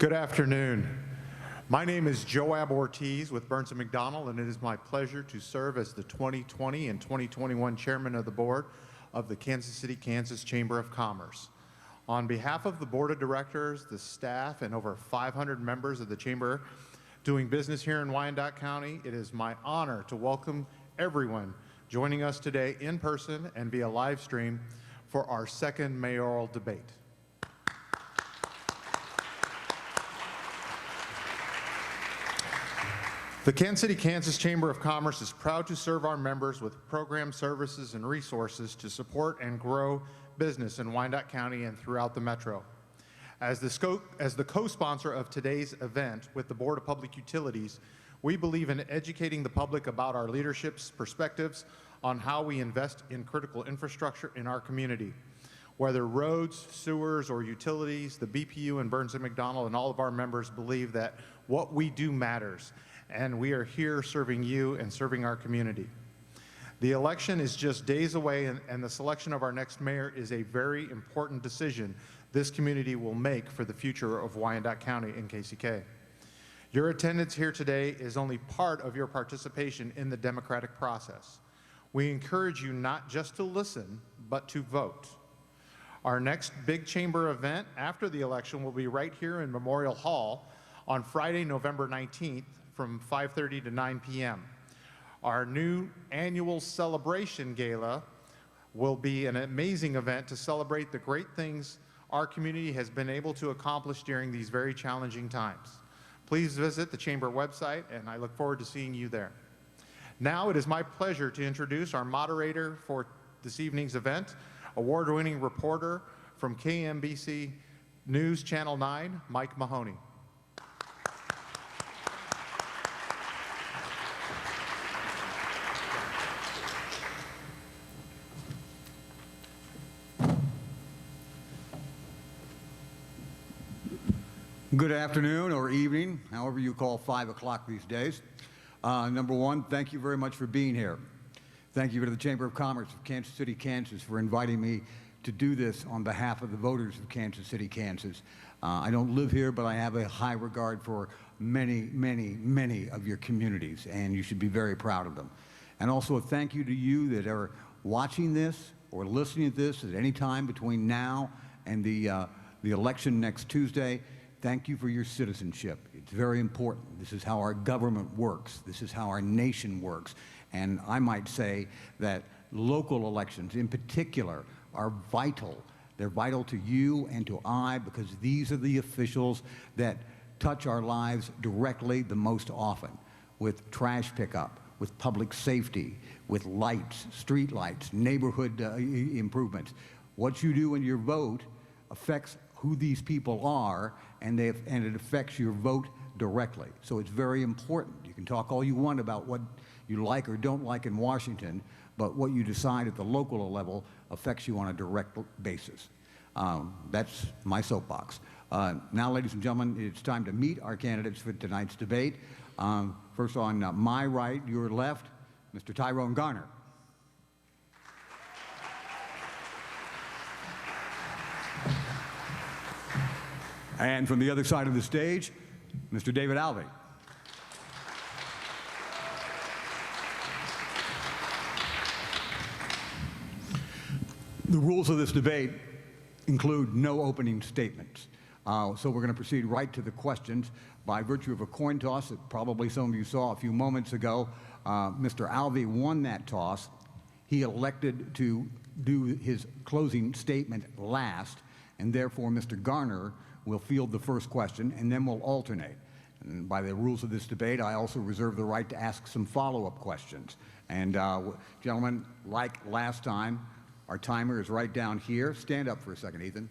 Good afternoon. My name is Joab Ortiz with Burns & McDonnell, and it is my pleasure to serve as the 2020 and 2021 Chairman of the Board of the Kansas City, Kansas Chamber of Commerce. On behalf of the Board of Directors, the staff, and over 500 members of the Chamber doing business here in Wyandotte County, it is my honor to welcome everyone joining us today in person and via live stream for our second mayoral debate. The Kansas City, Kansas Chamber of Commerce is proud to serve our members with programs, services, and resources to support and grow business in Wyandotte County and throughout the metro. As the co-sponsor of today's event with the Board of Public Utilities, we believe in educating the public about our leadership's perspectives on how we invest in critical infrastructure in our community. Whether roads, sewers, or utilities, the BPU and Burns & McDonnell and all of our members believe that what we do matters, and we are here serving you and serving our community. The election is just days away, and the selection of our next mayor is a very important decision this community will make for the future of Wyandotte County and KCK. Your attendance here today is only part of your participation in the democratic process. We encourage you not just to listen, but to vote. Our next big chamber event after the election will be right here in Memorial Hall on Friday, November 19th from 5:30 to 9 p.m. Our new annual celebration gala will be an amazing event to celebrate the great things our community has been able to accomplish during these very challenging times. Please visit the Chamber website, and I look forward to seeing you there. Now it is my pleasure to introduce our moderator for this evening's event, award-winning reporter from KMBC News Channel 9, Mike Mahoney. Good afternoon or evening, however you call 5 o'clock these days. Number one, thank you very much for being here. Thank you to the Chamber of Commerce of Kansas City, Kansas for inviting me to do this on behalf of the voters of Kansas City, Kansas. I don't live here, but I have a high regard for many, many, many of your communities, and you should be very proud of them. And also a thank you to you that are watching this or listening to this at any time between now and the election next Tuesday. Thank you for your citizenship. It's very important. This is how our government works. This is how our nation works. And I might say that local elections in particular are vital. They're vital to you and to I because these are the officials that touch our lives directly the most often, with trash pickup, with public safety, with lights, street lights, neighborhood improvements. What you do in your vote affects who these people are, and it affects your vote directly. So it's very important. You can talk all you want about what you like or don't like in Washington, but what you decide at the local level affects you on a direct basis. That's my soapbox. Now, ladies and gentlemen, it's time to meet our candidates for tonight's debate. First on my right, your left, Mr. Tyrone Garner. And from the other side of the stage, Mr. David Alvey. The rules of this debate include no opening statements. So we're going to proceed right to the questions by virtue of a coin toss that probably some of you saw a few moments ago. Mr. Alvey won that toss. He elected to do his closing statement last, and therefore Mr. Garner will field the first question, and then we'll alternate. And by the rules of this debate, I also reserve the right to ask some follow-up questions. And gentlemen, like last time, our timer is right down here. Stand up for a second, Ethan.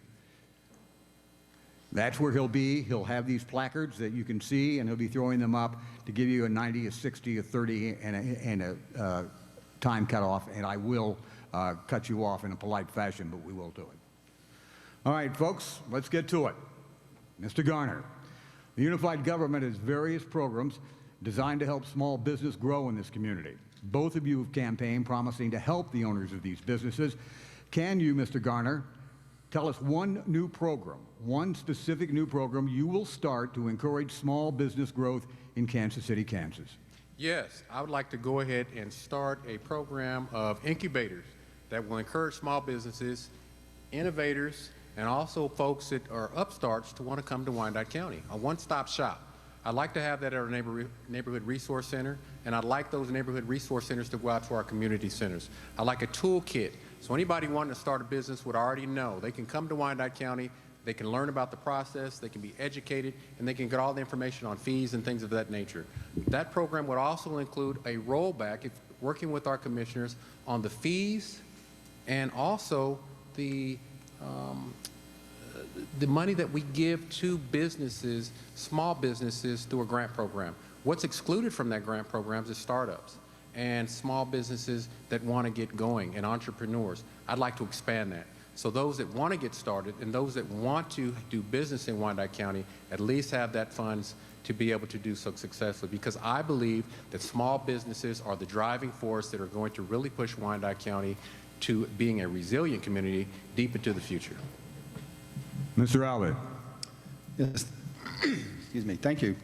That's where he'll be. He'll have these placards that you can see, and he'll be throwing them up to give you a 90, a 60, a 30, and a time cutoff, and I will cut you off in a polite fashion, but we will do it. All right, folks, let's get to it. Mr. Garner, the unified government has various programs designed to help small business grow in this community. Both of you have campaigned promising to help the owners of these businesses. Can you, Mr. Garner, Tell us one new program, one specific new program you will start to encourage small business growth in Kansas City, Kansas. Yes, I would like to go ahead and start a program of incubators that will encourage small businesses, innovators, and also folks that are upstarts to want to come to Wyandotte County, a one-stop shop. I'd like to have that at our neighborhood resource center, and I'd like those neighborhood resource centers to go out to our community centers. I'd like a toolkit, so anybody wanting to start a business would already know. They can come to Wyandotte County, they can learn about the process, they can be educated, and they can get all the information on fees and things of that nature. That program would also include a rollback, working with our commissioners on the fees and also the money that we give to businesses, small businesses, through a grant program. What's excluded from that grant program is startups and small businesses that want to get going and entrepreneurs. I'd like to expand that. So those that want to get started and those that want to do business in Wyandotte County at least have that funds to be able to do so successfully, because I believe that small businesses are the driving force that are going to really push Wyandotte County to being a resilient community deep into the future. Mr. Alvey. Yes. Excuse me. Thank you.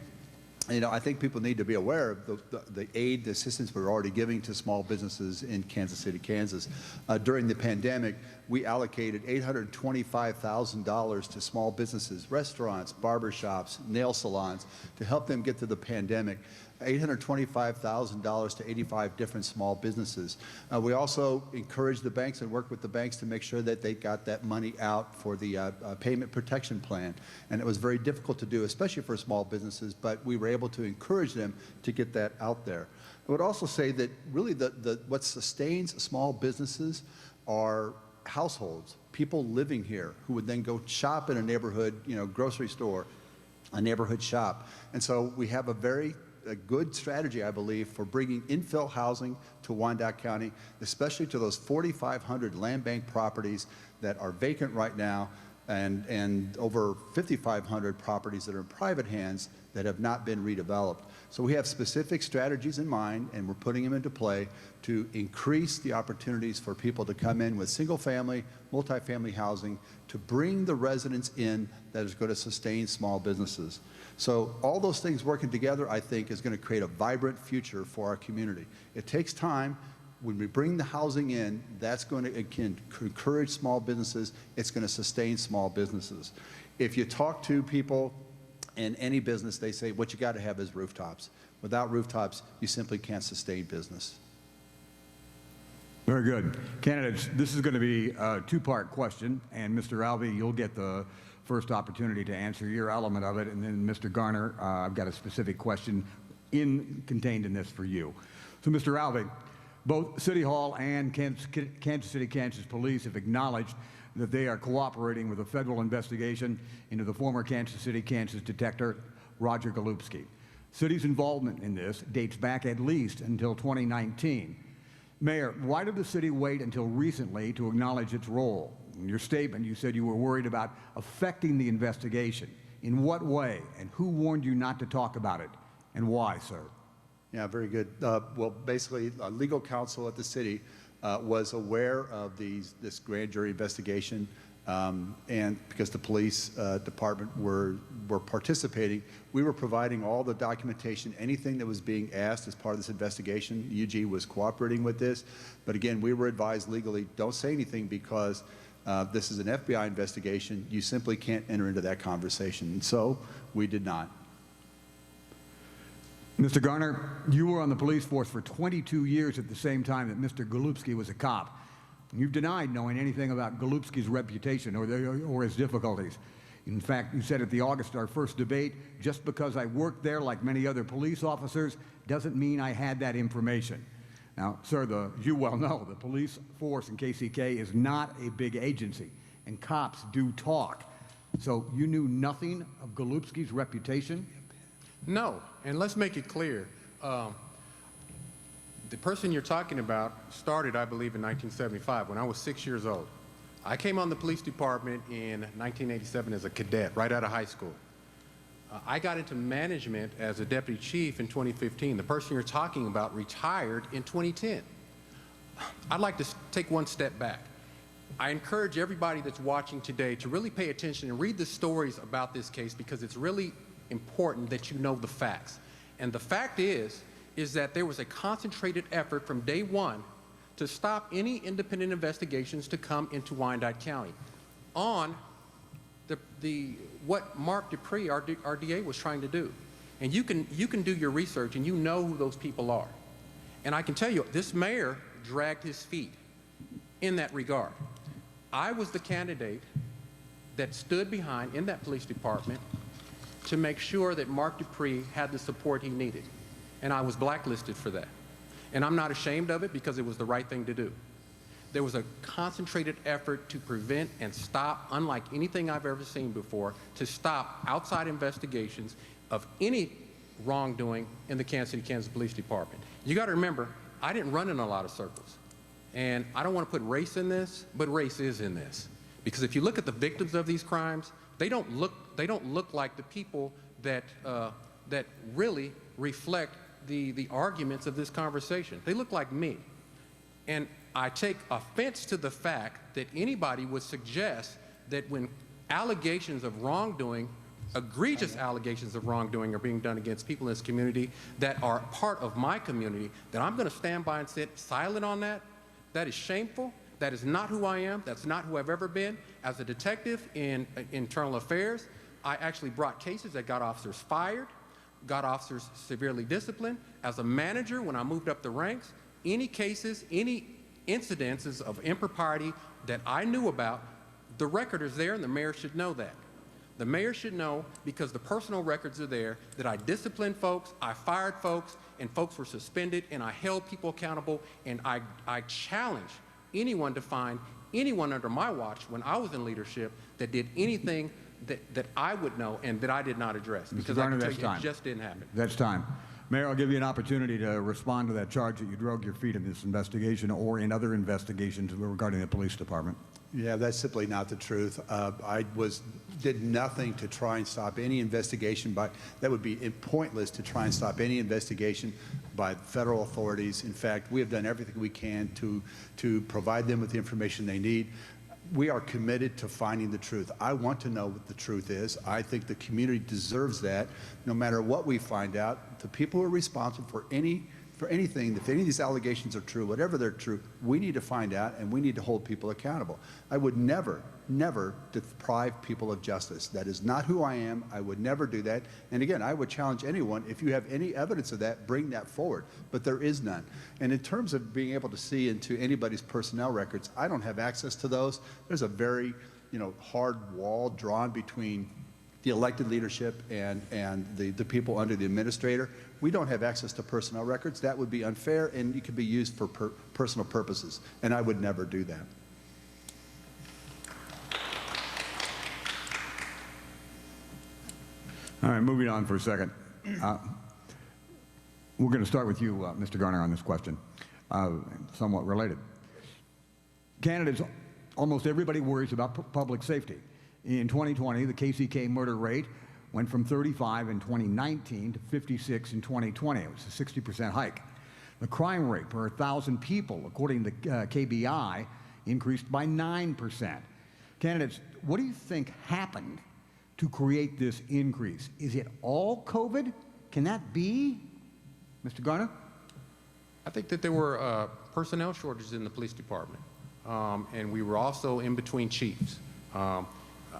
You know, I think people need to be aware of the aid, the assistance we're already giving to small businesses in Kansas City, Kansas. During the pandemic, we allocated $825,000 to small businesses, restaurants, barbershops, nail salons, to help them get through the pandemic. $825,000 to 85 different small businesses. We also encouraged the banks and worked with the banks to make sure that they got that money out for the payment protection plan. And it was very difficult to do, especially for small businesses, but we were able to encourage them to get that out there. I would also say that really what sustains small businesses are households, people living here who would then go shop in a neighborhood, grocery store, a neighborhood shop. And so we have a good strategy, I believe, for bringing infill housing to Wyandotte County, especially to those 4,500 land bank properties that are vacant right now, and over 5,500 properties that are in private hands that have not been redeveloped. So we have specific strategies in mind, and we're putting them into play to increase the opportunities for people to come in with single-family, multifamily housing, to bring the residents in that is going to sustain small businesses. So all those things working together, I think, is going to create a vibrant future for our community. It takes time. When we bring the housing in, that's going to, again, encourage small businesses. It's going to sustain small businesses. If you talk to people in any business, they say what you got to have is rooftops. Without rooftops, you simply can't sustain business. Very good. Candidates, this is going to be a two-part question, and Mr. Alvey, you'll get the first opportunity to answer your element of it, and then Mr. Garner, I've got a specific question contained in this for you. So, Mr. Alvey, both City Hall and Kansas City, Kansas Police have acknowledged that they are cooperating with a federal investigation into the former Kansas City, Kansas detective, Roger Golubski. City's involvement in this dates back at least until 2019. Mayor, why did the city wait until recently to acknowledge its role? In your statement, you said you were worried about affecting the investigation. In what way, and who warned you not to talk about it, and why, sir? Yeah, very good. Well, basically, legal counsel at the city was aware of this grand jury investigation, and because the police department were participating, we were providing all the documentation, anything that was being asked as part of this investigation. UG was cooperating with this, but again, we were advised legally, don't say anything because this is an FBI investigation. You simply can't enter into that conversation. And so we did not. Mr. Garner, you were on the police force for 22 years at the same time that Mr. Golubski was a cop. You've denied knowing anything about Golubski's reputation or his difficulties. In fact, you said at the August, our first debate, just because I worked there like many other police officers doesn't mean I had that information. Now, sir, as you well know, the police force in KCK is not a big agency, and cops do talk. So you knew nothing of Golubski's reputation? No, and let's make it clear. The person you're talking about started, I believe, in 1975 when I was 6 years old. I came on the police department in 1987 as a cadet, right out of high school. I got into management as a deputy chief in 2015. The person you're talking about retired in 2010. I'd like to take one step back. I encourage everybody that's watching today to really pay attention and read the stories about this case, because it's really important that you know the facts. And the fact is that there was a concentrated effort from day one to stop any independent investigations to come into Wyandotte County on what Mark Dupree, our DA, was trying to do. And you can do your research and you know who those people are. And I can tell you, this mayor dragged his feet in that regard. I was the candidate that stood behind in that police department to make sure that Mark Dupree had the support he needed. And I was blacklisted for that. And I'm not ashamed of it, because it was the right thing to do. There was a concentrated effort to prevent and stop, unlike anything I've ever seen before, to stop outside investigations of any wrongdoing in the Kansas City, Kansas Police Department. You got to remember, I didn't run in a lot of circles. And I don't want to put race in this, but race is in this. Because if you look at the victims of these crimes, they don't look like the people that really reflect the arguments of this conversation. They look like me. And I take offense to the fact that anybody would suggest that when allegations of wrongdoing, egregious allegations of wrongdoing, are being done against people in this community that are part of my community, that I'm going to stand by and sit silent on that. That is shameful. That is not who I am. That's not who I've ever been. As a detective in internal affairs, I actually brought cases that got officers fired, got officers severely disciplined. As a manager, when I moved up the ranks, any cases, any incidences of impropriety that I knew about, the record is there, and the mayor should know that. The mayor should know, because the personal records are there, that I disciplined folks, I fired folks, and folks were suspended, and I held people accountable, and I challenge anyone to find anyone under my watch when I was in leadership that did anything that I would know and that I did not address. Because Garner, I can tell you, it just didn't happen. That's time. Mayor, I'll give you an opportunity to respond to that charge that you drug your feet in this investigation or in other investigations regarding the police department. Yeah, that's simply not the truth. I did nothing to try and stop any investigation that would be pointless to try and stop any investigation by federal authorities. In fact, we have done everything we can to provide them with the information they need. We are committed to finding the truth. I want to know what the truth is. I think the community deserves that. No matter what we find out, the people who are responsible for anything, if any of these allegations are true, whatever they're true, we need to find out, and we need to hold people accountable. I would never, never deprive people of justice. That is not who I am. I would never do that. And again, I would challenge anyone, if you have any evidence of that, bring that forward. But there is none. And in terms of being able to see into anybody's personnel records, I don't have access to those. There's a very, hard wall drawn between the elected leadership and the people under the administrator. We don't have access to personnel records. That would be unfair, and it could be used for personal purposes, and I would never do that. All right, moving on for a second. We're going to start with you, Mr. Garner, on this question, somewhat related. Candidates, almost everybody worries about public safety. In 2020, the KCK murder rate went from 35 in 2019 to 56 in 2020. It was a 60% hike. The crime rate per 1,000 people, according to KBI, increased by 9%. Candidates, what do you think happened to create this increase? Is it all COVID? Can that be, Mr. Garner? I think that there were personnel shortages in the police department, and we were also in between chiefs.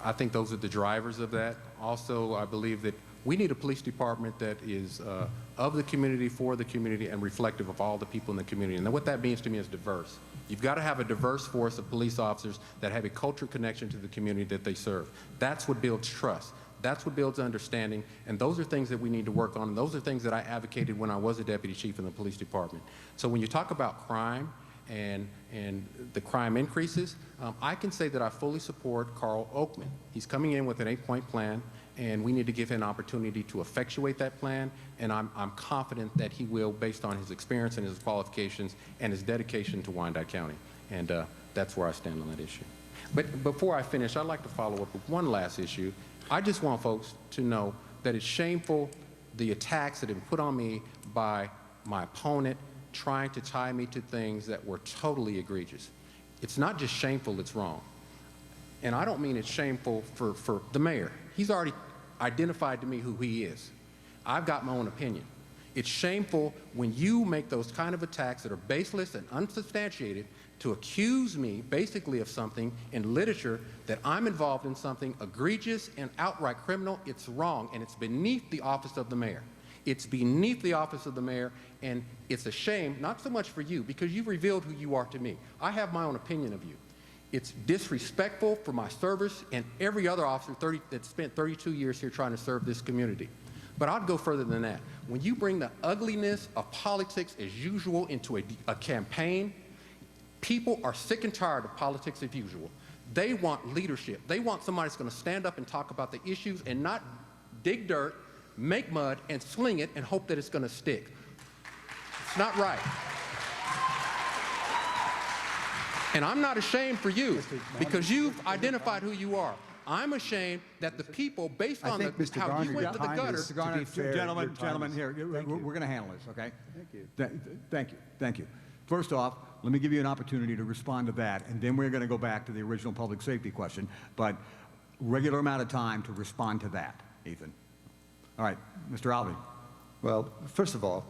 I think those are the drivers of that. Also, I believe that we need a police department that is of the community, for the community, and reflective of all the people in the community. And what that means to me is diverse. You've got to have a diverse force of police officers that have a cultural connection to the community that they serve. That's what builds trust. That's what builds understanding, and those are things that we need to work on, and those are things that I advocated when I was a deputy chief in the police department. So when you talk about crime and the crime increases, I can say that I fully support Carl Oakman. He's coming in with an 8-point plan, and we need to give him an opportunity to effectuate that plan, and I'm confident that he will, based on his experience and his qualifications and his dedication to Wyandotte County, and that's where I stand on that issue. But before I finish, I'd like to follow up with one last issue. I just want folks to know that it's shameful, the attacks that have been put on me by my opponent, trying to tie me to things that were totally egregious. It's not just shameful, it's wrong. And I don't mean it's shameful for the mayor. He's already identified to me who he is. I've got my own opinion. It's shameful when you make those kind of attacks that are baseless and unsubstantiated to accuse me basically of something in literature that I'm involved in something egregious and outright criminal. It's wrong, and it's beneath the office of the mayor. It's beneath the office of the mayor, and it's a shame, not so much for you, because you've revealed who you are to me. I have my own opinion of you. It's disrespectful for my service and every other officer that spent 32 years here trying to serve this community. But I'd go further than that. When you bring the ugliness of politics as usual into a campaign, people are sick and tired of politics as usual. They want leadership. They want somebody that's going to stand up and talk about the issues and not dig dirt, make mud, and sling it and hope that it's going to stick. It's not right. And I'm not ashamed for you because you've identified who you are. I'm ashamed that the people, based on how Garner, you went to the gutter. Mr. Garner, fair, gentlemen, here, we're going to handle this, okay? Thank you. Thank you. First off, let me give you an opportunity to respond to that, and then we're going to go back to the original public safety question, but regular amount of time to respond to that, Ethan. All right, Mr. Alvey. Well, first of all,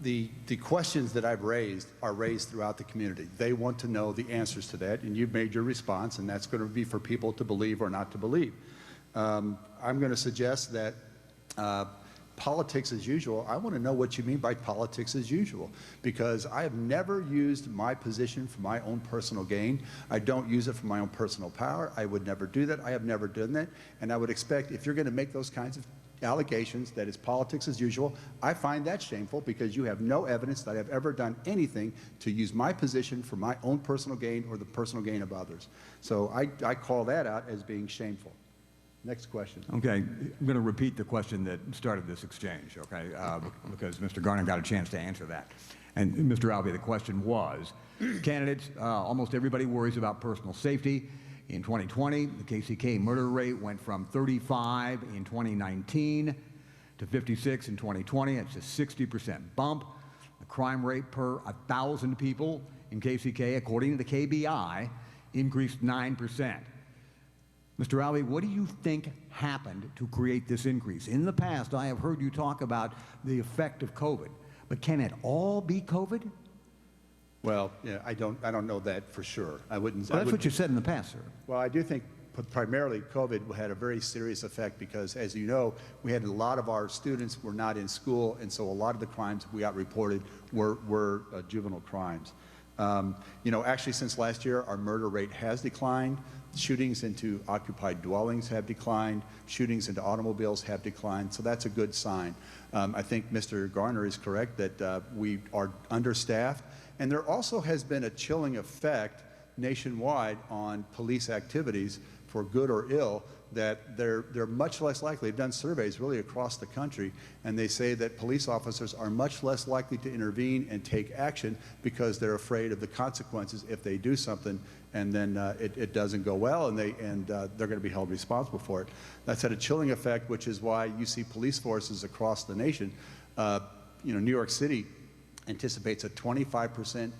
the questions that I've raised are raised throughout the community. They want to know the answers to that, and you've made your response, and that's going to be for people to believe or not to believe. I'm going to suggest that politics as usual. I want to know what you mean by politics as usual, because I have never used my position for my own personal gain. I don't use it for my own personal power. I would never do that. I have never done that, and I would expect if you're going to make those kinds of allegations that it's politics as usual, I find that shameful because you have no evidence that I've ever done anything to use my position for my own personal gain or the personal gain of others. So I call that out as being shameful. Next question. Okay, I'm going to repeat the question that started this exchange, okay, because Mr. Garner got a chance to answer that. And Mr. Alvey, the question was, candidates, almost everybody worries about personal safety. In 2020, the KCK murder rate went from 35 in 2019 to 56 in 2020. It's a 60% bump. The crime rate per 1,000 people in KCK, according to the KBI, increased 9%. Mr. Alvey, what do you think happened to create this increase? In the past, I have heard you talk about the effect of COVID, but can it all be COVID? Well, yeah, I don't know that for sure. I wouldn't. Well, that's what you said in the past, sir. Well, I do think primarily COVID had a very serious effect because, as you know, we had a lot of our students were not in school, and so a lot of the crimes we got reported were juvenile crimes. You know, actually, since last year, our murder rate has declined. Shootings into occupied dwellings have declined. Shootings into automobiles have declined. So that's a good sign. I think Mr. Garner is correct that we are understaffed. And there also has been a chilling effect nationwide on police activities, for good or ill, that they're much less likely. They've done surveys really across the country, and they say that police officers are much less likely to intervene and take action because they're afraid of the consequences if they do something and then it doesn't go well, and they're going to be held responsible for it. That's had a chilling effect, which is why you see police forces across the nation. You know, New York City anticipates a 25%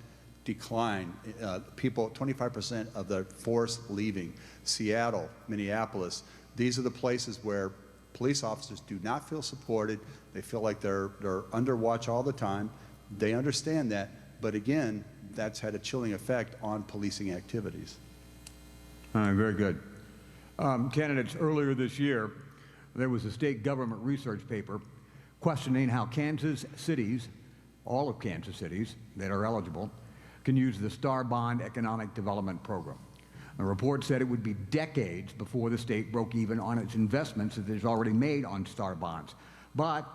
decline, 25% of the force leaving. Seattle, Minneapolis, these are the places where police officers do not feel supported. They feel like they're under watch all the time. They understand that, but again, that's had a chilling effect on policing activities. Very good. Candidates, earlier this year, there was a state government research paper questioning how Kansas cities, all of Kansas cities that are eligible, can use the Star Bond Economic Development Program. The report said it would be decades before the state broke even on its investments that it has already made on Star Bonds. But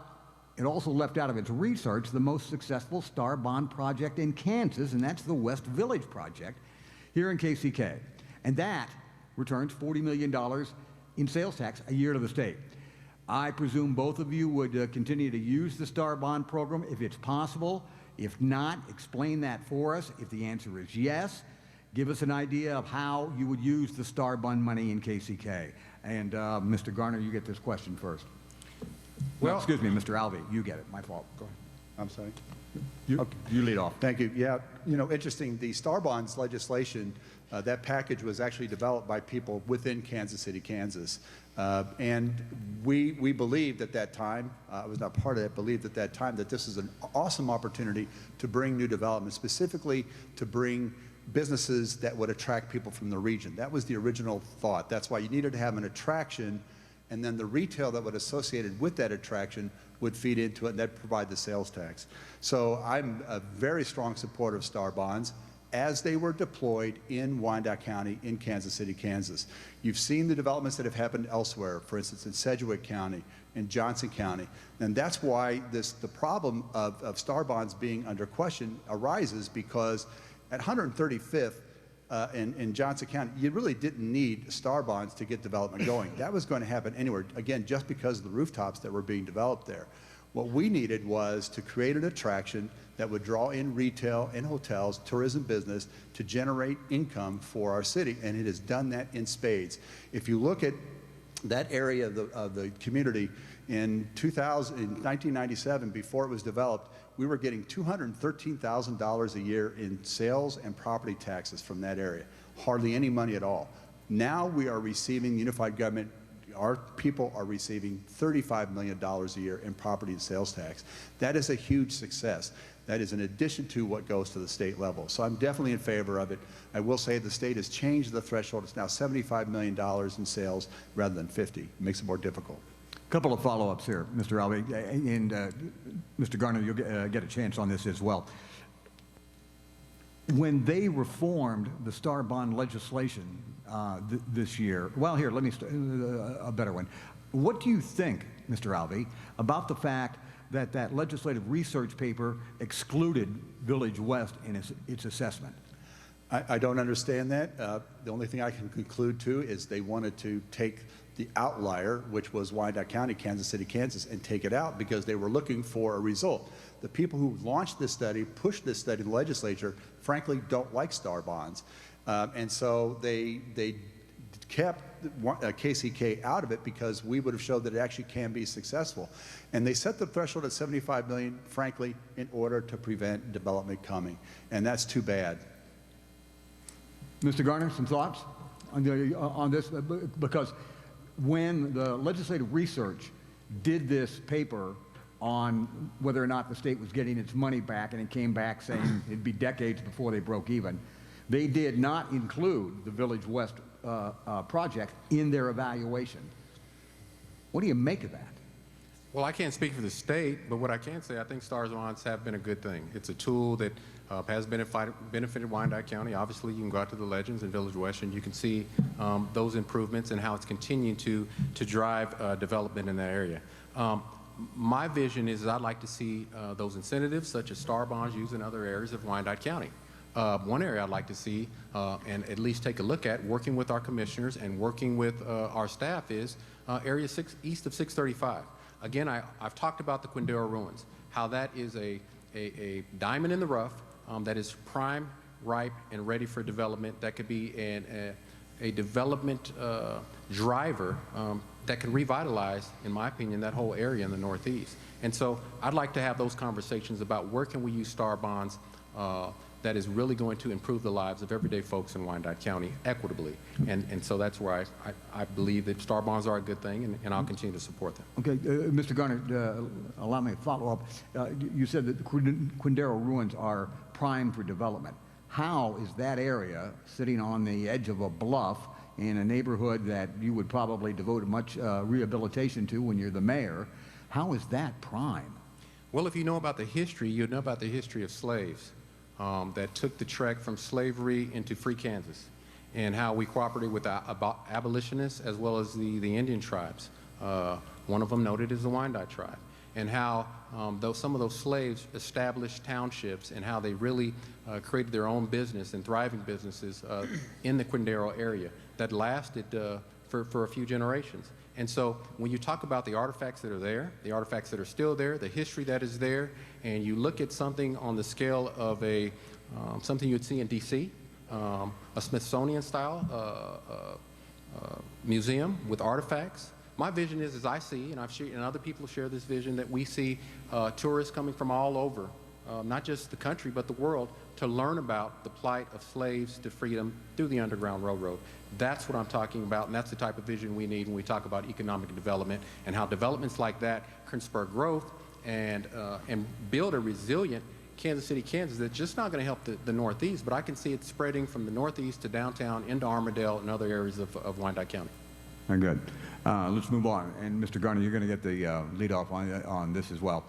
it also left out of its research the most successful Star Bond project in Kansas, and that's the West Village project here in KCK. And that returns $40 million in sales tax a year to the state. I presume both of you would continue to use the Star Bond program if it's possible. If not, explain that for us. If the answer is yes, give us an idea of how you would use the Star Bond money in KCK. And Mr. Garner, you get this question first. Well, excuse me, Mr. Alvey, you get it. My fault. Go I'm sorry. You lead off. Thank you. Yeah, you know, interesting, the Star Bonds legislation, that package was actually developed by people within Kansas City, Kansas. And we believed at that time, I was not part of it, believed at that time that this is an awesome opportunity to bring new development, specifically to bring businesses that would attract people from the region. That was the original thought. That's why you needed to have an attraction, and then the retail that would associated with that attraction would feed into it, and that'd provide the sales tax. So I'm a very strong supporter of Star Bonds as they were deployed in Wyandotte County in Kansas City, Kansas. You've seen the developments that have happened elsewhere, for instance, in Sedgwick County, in Johnson County. And that's why the problem of Star Bonds being under question arises, because at 135th in Johnson County, you really didn't need Star Bonds to get development going. That was going to happen anywhere, again, just because of the rooftops that were being developed there. What we needed was to create an attraction that would draw in retail and hotels, tourism business, to generate income for our city, and it has done that in spades. If you look at that area of the community in 1997, before it was developed, we were getting $213,000 a year in sales and property taxes from that area. Hardly any money at all. Now we are receiving unified government. Our people are receiving $35 million a year in property and sales tax. That is a huge success. That is in addition to what goes to the state level. So I'm definitely in favor of it. I will say the state has changed the threshold. It's now $75 million in sales rather than 50. It makes it more difficult. A couple of follow-ups here, Mr. Alvey, and Mr. Garner, you'll get a chance on this as well. When they reformed the Star Bond legislation this year, well, here, let me start a better one. What do you think, Mr. Alvey, about the fact that that legislative research paper excluded Village West in its assessment? I don't understand that. The only thing I can conclude to is they wanted to take the outlier, which was Wyandotte County, Kansas City, Kansas, and take it out because they were looking for a result. The people who launched this study, pushed this study in the legislature, frankly don't like Star Bonds. And so they kept KCK out of it because we would have showed that it actually can be successful. And they set the threshold at $75 million, frankly, in order to prevent development coming. And that's too bad. Mr. Garner, some thoughts on this? Because when the legislative research did this paper on whether or not the state was getting its money back, and it came back saying it'd be decades before they broke even, they did not include the Village West project in their evaluation. What do you make of that? Well, I can't speak for the state, but what I can say, I think Star Bonds have been a good thing. It's a tool that has benefited Wyandotte County. Obviously, you can go out to the Legends in Village West and you can see those improvements and how it's continuing to drive development in that area. My vision is I'd like to see those incentives, such as Star Bonds, used in other areas of Wyandotte County. One area I'd like to see and at least take a look at, working with our commissioners and working with our staff, is area east of 635. Again, I've talked about the Quindaro ruins, how that is a diamond in the rough that is prime, ripe, and ready for development. That could be a development driver that can revitalize, in my opinion, that whole area in the Northeast. And so I'd like to have those conversations about where can we use Star Bonds that is really going to improve the lives of everyday folks in Wyandotte County equitably. And so that's where I believe that Star Bonds are a good thing, and I'll continue to support them. Okay, Mr. Garner, allow me to follow up. You said that the Quindaro ruins are prime for development. How is that area, sitting on the edge of a bluff in a neighborhood that you would probably devote much rehabilitation to when you're the mayor, how is that prime? Well, if you know about the history, you know about the history of slaves that took the trek from slavery into free Kansas, and how we cooperated with abolitionists as well as the Indian tribes. One of them noted is the Wyandotte tribe, and how some of those slaves established townships and how they really created their own business and thriving businesses in the Quindaro area that lasted for a few generations. And so when you talk about the artifacts that are there, the artifacts that are still there, the history that is there, and you look at something on the scale of something you'd see in D.C., a Smithsonian-style museum with artifacts my vision is, as I see, and and other people share this vision, that we see tourists coming from all over, not just the country, but the world, to learn about the plight of slaves to freedom through the Underground Railroad. That's what I'm talking about, and that's the type of vision we need when we talk about economic development, and how developments like that can spur growth and build a resilient Kansas City, Kansas, that's just not going to help the Northeast, but I can see it spreading from the Northeast to downtown into Armidale and other areas of Wyandotte County. Very good. Let's move on. And Mr. Garner, you're going to get the lead off on this as well.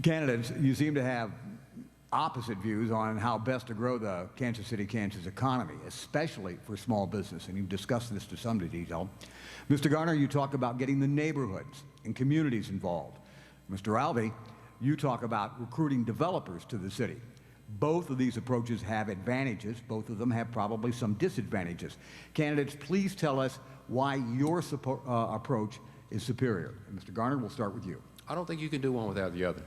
Candidates, you seem to have opposite views on how best to grow the Kansas City, Kansas economy, especially for small business, and you've discussed this to some detail. Mr. Garner, you talk about getting the neighborhoods and communities involved. Mr. Alvey, you talk about recruiting developers to the city. Both of these approaches have advantages. Both of them have probably some disadvantages. Candidates, please tell us why your approach is superior. And Mr. Garner, we'll start with you. I don't think you can do one without the other.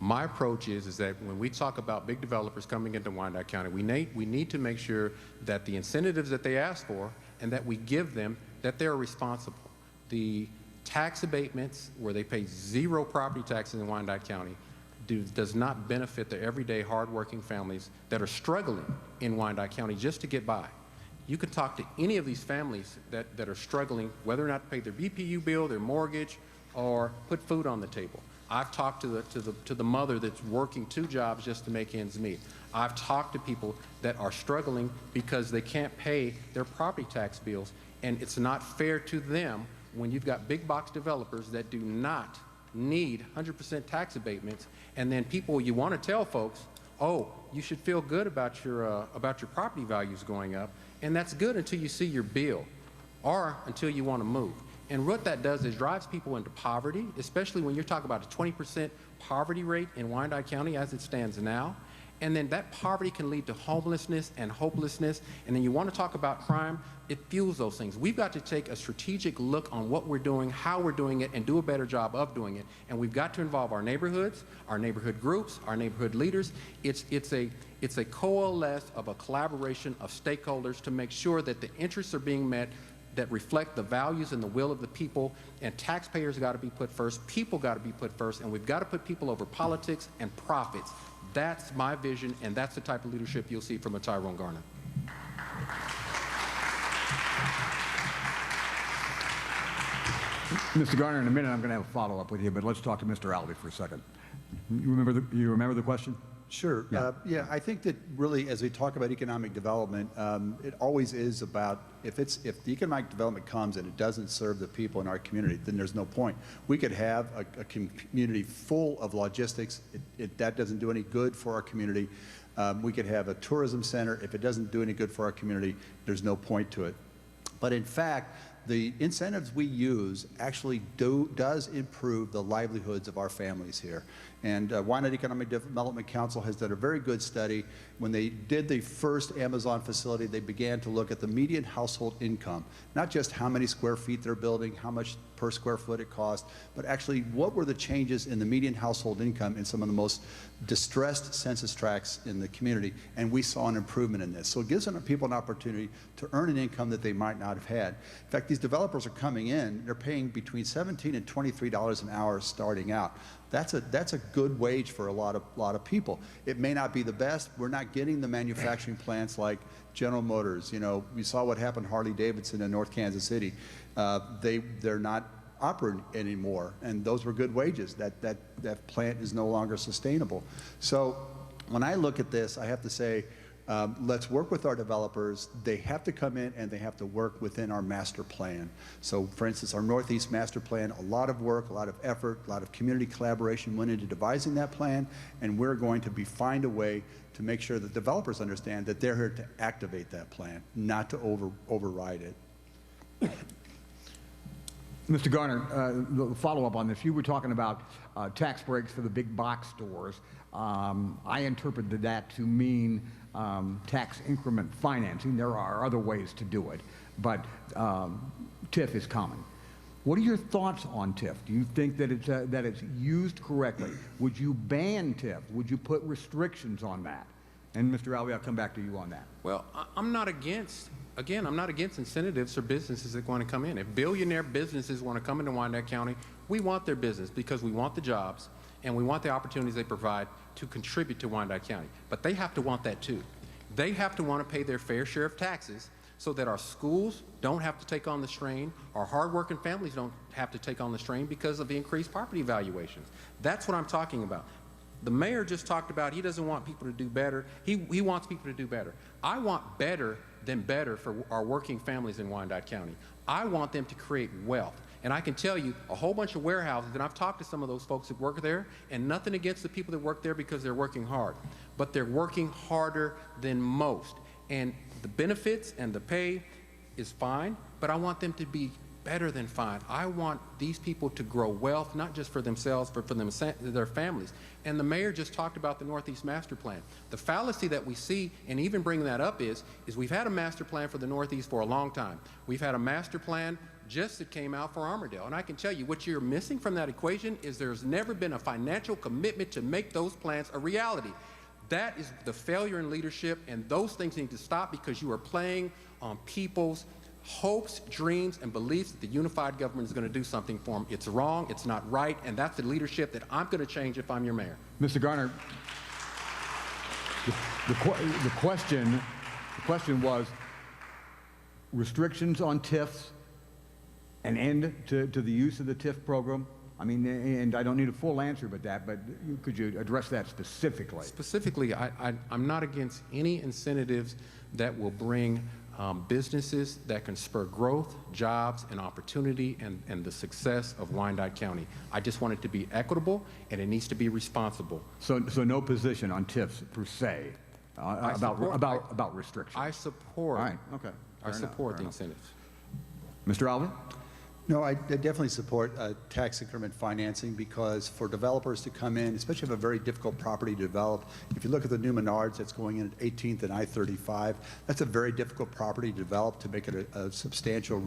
My approach is that when we talk about big developers coming into Wyandotte County, we need to make sure that the incentives that they ask for and that we give them, that they're responsible. The tax abatements where they pay zero property taxes in Wyandotte County does not benefit the everyday hardworking families that are struggling in Wyandotte County just to get by. You can talk to any of these families that are struggling, whether or not to pay their BPU bill, their mortgage, or put food on the table. I've talked to the mother that's working 2 jobs just to make ends meet. I've talked to people that are struggling because they can't pay their property tax bills, and it's not fair to them when you've got big box developers that do not need 100% tax abatements, and then you want to tell folks, oh, you should feel good about your property values going up, and that's good until you see your bill or until you want to move. And what that does is drives people into poverty, especially when you're talking about a 20% poverty rate in Wyandotte County as it stands now. And then that poverty can lead to homelessness and hopelessness. And then you want to talk about crime, it fuels those things. We've got to take a strategic look on what we're doing, how we're doing it, and do a better job of doing it. And we've got to involve our neighborhoods, our neighborhood groups, our neighborhood leaders. It's a coalesce of a collaboration of stakeholders to make sure that the interests are being met that reflect the values and the will of the people, and taxpayers got to be put first, people got to be put first, and we've got to put people over politics and profits. That's my vision, and that's the type of leadership you'll see from a Tyrone Garner. Mr. Garner, in a minute I'm going to have a follow-up with you, but let's talk to Mr. Alvey for a second. You remember the question? Sure. Yeah, I think that really, as we talk about economic development, it always is about if the economic development comes and it doesn't serve the people in our community, then there's no point. We could have a community full of logistics. That doesn't do any good for our community. We could have a tourism center. If it doesn't do any good for our community, there's no point to it. But in fact, the incentives we use actually does improve the livelihoods of our families here. And Wyandotte Economic Development Council has done a very good study. When they did the first Amazon facility, they began to look at the median household income, not just how many square feet they're building, how much per square foot it cost, but actually what were the changes in the median household income in some of the most distressed census tracts in the community, and we saw an improvement in this. So it gives people an opportunity to earn an income that they might not have had. In fact, these developers are coming in, they're paying between $17 and $23 an hour starting out. That's a good wage for a lot of people. It may not be the best. We're not getting the manufacturing plants like General Motors. You know, we saw what happened to Harley-Davidson in North Kansas City. They're not operating anymore, and those were good wages. That plant is no longer sustainable. So when I look at this, I have to say, let's work with our developers. They have to come in and they have to work within our master plan. So for instance, our Northeast master plan, a lot of work, a lot of effort, a lot of community collaboration went into devising that plan, and we're going to find a way to make sure that developers understand that they're here to activate that plan, not to override it. Mr. Garner, the follow-up on this, you were talking about tax breaks for the big box stores. I interpreted that to mean tax increment financing. There are other ways to do it, but TIF is common. What are your thoughts on TIF? Do you think that it's used correctly? Would you ban TIF? Would you put restrictions on that? And Mr. Alvey, I'll come back to you on that. Well, I'm not against again, I'm not against incentives for businesses that want to come in. If billionaire businesses want to come into Wyandotte County, we want their business because we want the jobs and we want the opportunities they provide to contribute to Wyandotte County. But they have to want that too. They have to want to pay their fair share of taxes so that our schools don't have to take on the strain, our hardworking families don't have to take on the strain because of the increased property valuations. That's what I'm talking about. The mayor just talked about he doesn't want people to do better. He wants people to do better. I want better than better for our working families in Wyandotte County. I want them to create wealth. And I can tell you a whole bunch of warehouses, and I've talked to some of those folks that work there, and nothing against the people that work there because they're working hard. But they're working harder than most. And the benefits and the pay is fine, but I want them to be better than fine. I want these people to grow wealth, not just for themselves, but for their families. And the mayor just talked about the Northeast Master Plan. The fallacy that we see, and even bringing that up, is we've had a master plan for the Northeast for a long time. We've had a master plan just that came out for Armourdale. And I can tell you what you're missing from that equation is there's never been a financial commitment to make those plans a reality. That is the failure in leadership, and those things need to stop because you are playing on people's hopes, dreams, and beliefs that the unified government is going to do something for them. It's wrong, it's not right, and that's the leadership that I'm going to change if I'm your mayor. Mr. Garner, the question was restrictions on TIFs, an end to the use of the TIF program. I mean, and I don't need a full answer but could you address that specifically? Specifically, I'm not against any incentives that will bring businesses that can spur growth, jobs, and opportunity, and the success of Wyandotte County. I just want it to be equitable, and it needs to be responsible. So no position on TIFs per se about restrictions. I support. All right. Okay. I support the incentives. Mr. Alvey? No, I definitely support tax increment financing because for developers to come in, especially if a very difficult property to develop, if you look at the new Menards that's going in at 18th and I-35, that's a very difficult property to develop to make it a substantial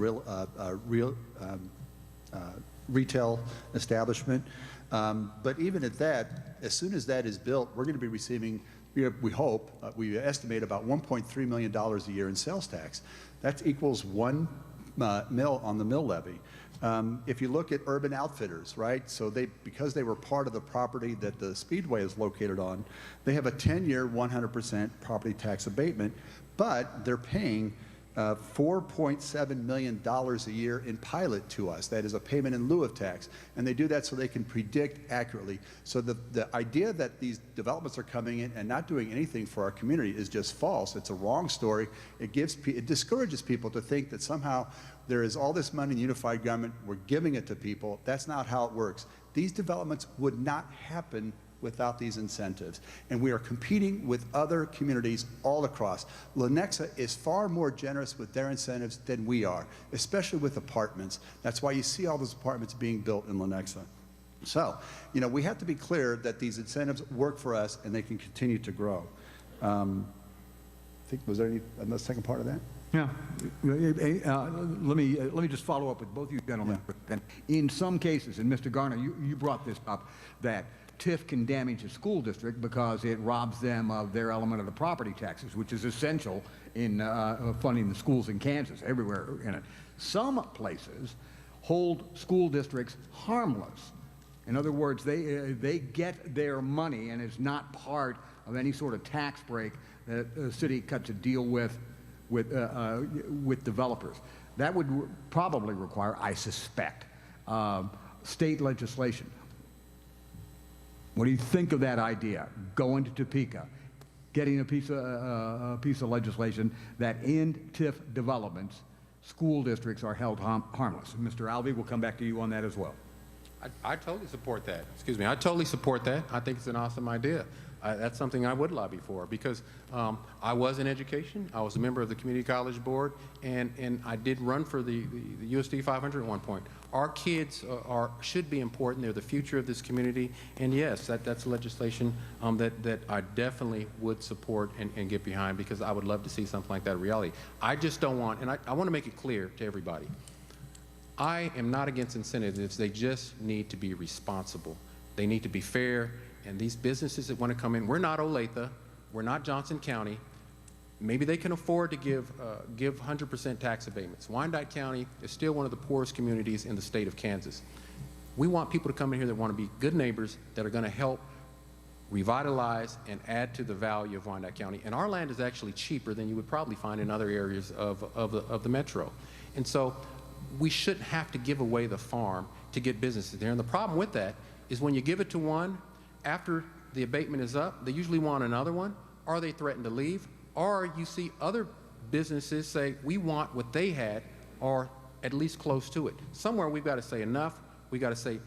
retail establishment. But even at that, as soon as that is built, we're going to be receiving, we hope, we estimate about $1.3 million a year in sales tax. That equals one mill on the mill levy. If you look at Urban Outfitters, right? So because they were part of the property that the Speedway is located on, they have a 10-year 100% property tax abatement, but they're paying $4.7 million a year in pilot to us. That is a payment in lieu of tax. And they do that so they can predict accurately. So the idea that these developments are coming in and not doing anything for our community is just false. It's a wrong story. It discourages people to think that somehow there is all this money in unified government, we're giving it to people. That's not how it works. These developments would not happen without these incentives. And we are competing with other communities all across. Lenexa is far more generous with their incentives than we are, especially with apartments. That's why you see all those apartments being built in Lenexa. So, we have to be clear that these incentives work for us and they can continue to grow. Was there a second part of that? Yeah. Let me just follow up with both you gentlemen. Yeah. In some cases, and Mr. Garner, you brought this up, that TIF can damage a school district because it robs them of their element of the property taxes, which is essential in funding the schools in Kansas, everywhere in it. Some places hold school districts harmless. In other words, they get their money and it's not part of any sort of tax break that the city cuts a deal with developers. That would probably require, I suspect, state legislation. What do you think of that idea? Going to Topeka, getting a piece of legislation that in TIF developments, school districts are held harmless. Mr. Alvey, we'll come back to you on that as well. I totally support that. Excuse me. I totally support that. I think it's an awesome idea. That's something I would lobby for because I was in education. I was a member of the community college board, and I did run for the USD 500 at one point. Our kids should be important. They're the future of this community, and yes, that's legislation that I definitely would support and get behind because I would love to see something like that in reality. I just don't want, and I want to make it clear to everybody, I am not against incentives. They just need to be responsible. They need to be fair. And these businesses that want to come in, we're not Olathe, we're not Johnson County. maybe they can afford to give 100% tax abatements. Wyandotte County is still one of the poorest communities in the state of Kansas. We want people to come in here that want to be good neighbors that are going to help revitalize and add to the value of Wyandotte County. And our land is actually cheaper than you would probably find in other areas of the metro. And so we shouldn't have to give away the farm to get businesses there. And the problem with that is when you give it to one, after the abatement is up, they usually want another one, or they threaten to leave, or you see other businesses say, we want what they had, or at least close to it. Somewhere we've got to say enough. We got to say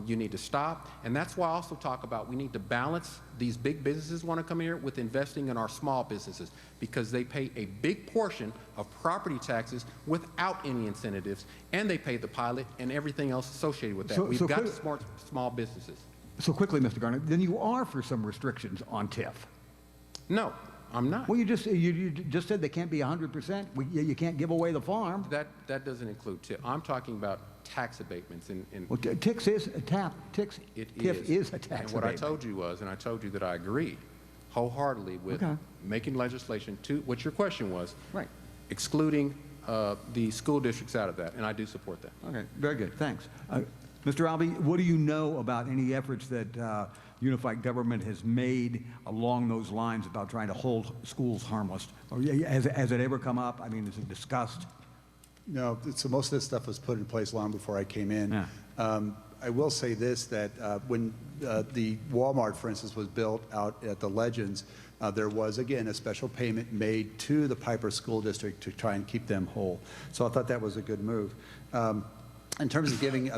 you need to stop. And that's why I also talk about we need to balance these big businesses want to come here with investing in our small businesses, because they pay a big portion of property taxes without any incentives, and they pay the pilot and everything else associated with that. We've got to support small businesses. So quickly, Mr. Garner, then you are for some restrictions on TIF. No, I'm not. Well, you just said they can't be 100%. You can't give away the farm. That doesn't include TIF. I'm talking about tax abatements. Well, TIF is a tax And what abatement. I told you was, and I told you that I agreed wholeheartedly with making legislation to, what your question was, Right. excluding the school districts out of that, and I do support that. Okay, very good, thanks. Mr. Alvey, what do you know about any efforts that unified government has made along those lines about trying to hold schools harmless? Or has it ever come up? I mean, is it discussed? No, so most of this stuff was put in place long before I came in. Yeah. I will say this, that when the Walmart, for instance, was built out at the Legends, there was, again, a special payment made to the Piper School District to try and keep them whole. So I thought that was a good move. In terms of giving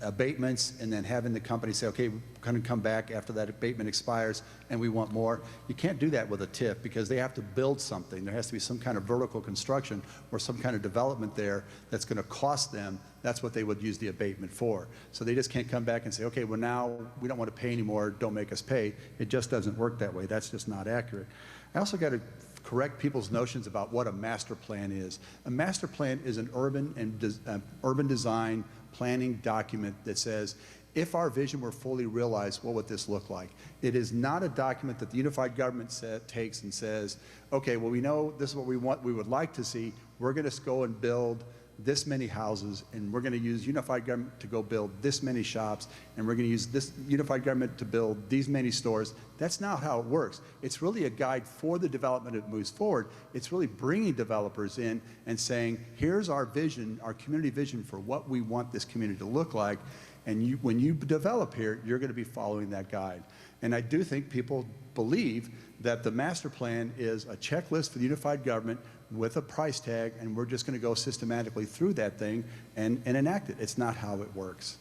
abatements and then having the company say, okay, we're going to come back after that abatement expires and we want more, you can't do that with a TIF because they have to build something. There has to be some kind of vertical construction or some kind of development there that's going to cost them. That's what they would use the abatement for. So they just can't come back and say, okay, well now we don't want to pay anymore, don't make us pay. It just doesn't work that way. That's just not accurate. I also got to correct people's notions about what a master plan is. A master plan is an urban design planning document that says, if our vision were fully realized, what would this look like? It is not a document that the unified government takes and says, okay, well, we know this is what we want, we would like to see. We're going to go and build this many houses, and we're going to use unified government to go build this many shops, and we're going to use this unified government to build these many stores. That's not how it works. It's really a guide for the development that moves forward. It's really bringing developers in and saying, here's our vision, our community vision for what we want this community to look like, and when you develop here, you're going to be following that guide. And I do think people believe that the master plan is a checklist for the unified government with a price tag, and we're just going to go systematically through that thing and enact it. It's not how it works.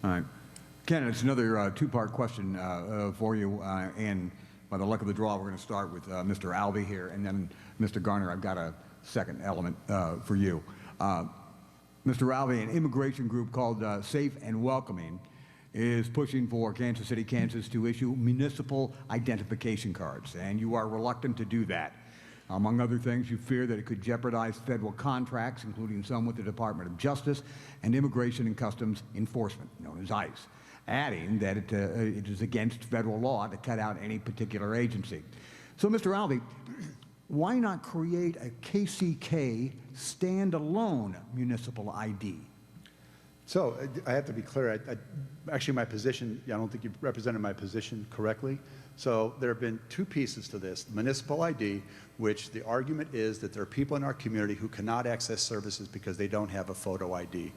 All right. Ken, it's another two-part question for you, and by the luck of the draw, we're going to start with Mr. Alvey here, and then Mr. Garner, I've got a second element for you. Mr. Alvey, an immigration group called Safe and Welcoming is pushing for Kansas City, Kansas to issue municipal identification cards, and you are reluctant to do that. Among other things, you fear that it could jeopardize federal contracts, including some with the Department of Justice and Immigration and Customs Enforcement, known as ICE, adding that it is against federal law to cut out any particular agency. So, Mr. Alvey, why not create a KCK standalone municipal ID? So I have to be clear. Actually, my position, I don't think you represented my position correctly. So there have been two pieces to this. Municipal ID, which the argument is that there are people in our community who cannot access services because they don't have a photo ID.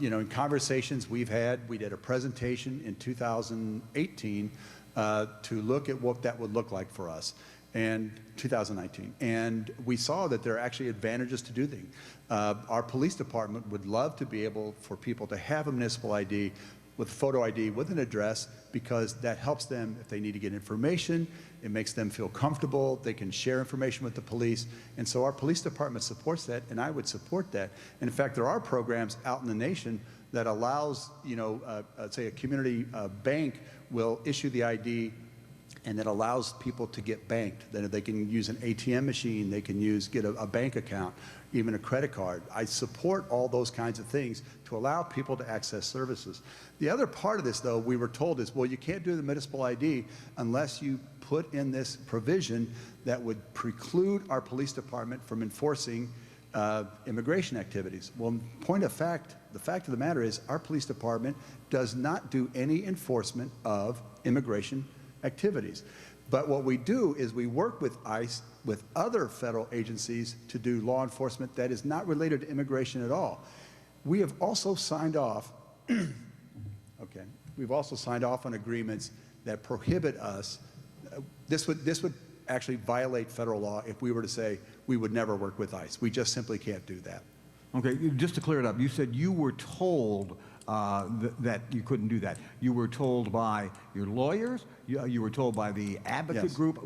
You know, in conversations we've had, we did a presentation in 2018 to look at what that would look like for us. And 2019, and we saw that there are actually advantages to do things. Our police department would love to be able for people to have a municipal ID with photo ID with an address, because that helps them if they need to get information. It makes them feel comfortable. They can share information with the police. And so our police department supports that, and I would support that. And in fact, there are programs out in the nation that allows, you know, say a community bank will issue the ID and that allows people to get banked. That they can use an ATM machine, they can get a bank account, even a credit card. I support all those kinds of things to allow people to access services. The other part of this, though, we were told is, well, you can't do the municipal ID unless you put in this provision that would preclude our police department from enforcing immigration activities. Well, the fact of the matter is our police department does not do any enforcement of immigration activities. But what we do is we work with ICE, with other federal agencies to do law enforcement that is not related to immigration at all. We have also signed off, okay, we've also signed off on agreements that prohibit us. This would actually violate federal law if we were to say we would never work with ICE. We just simply can't do that. Okay, just to clear it up, you said you were told that you couldn't do that. You were told by your lawyers? You were told by the advocate Yes. group?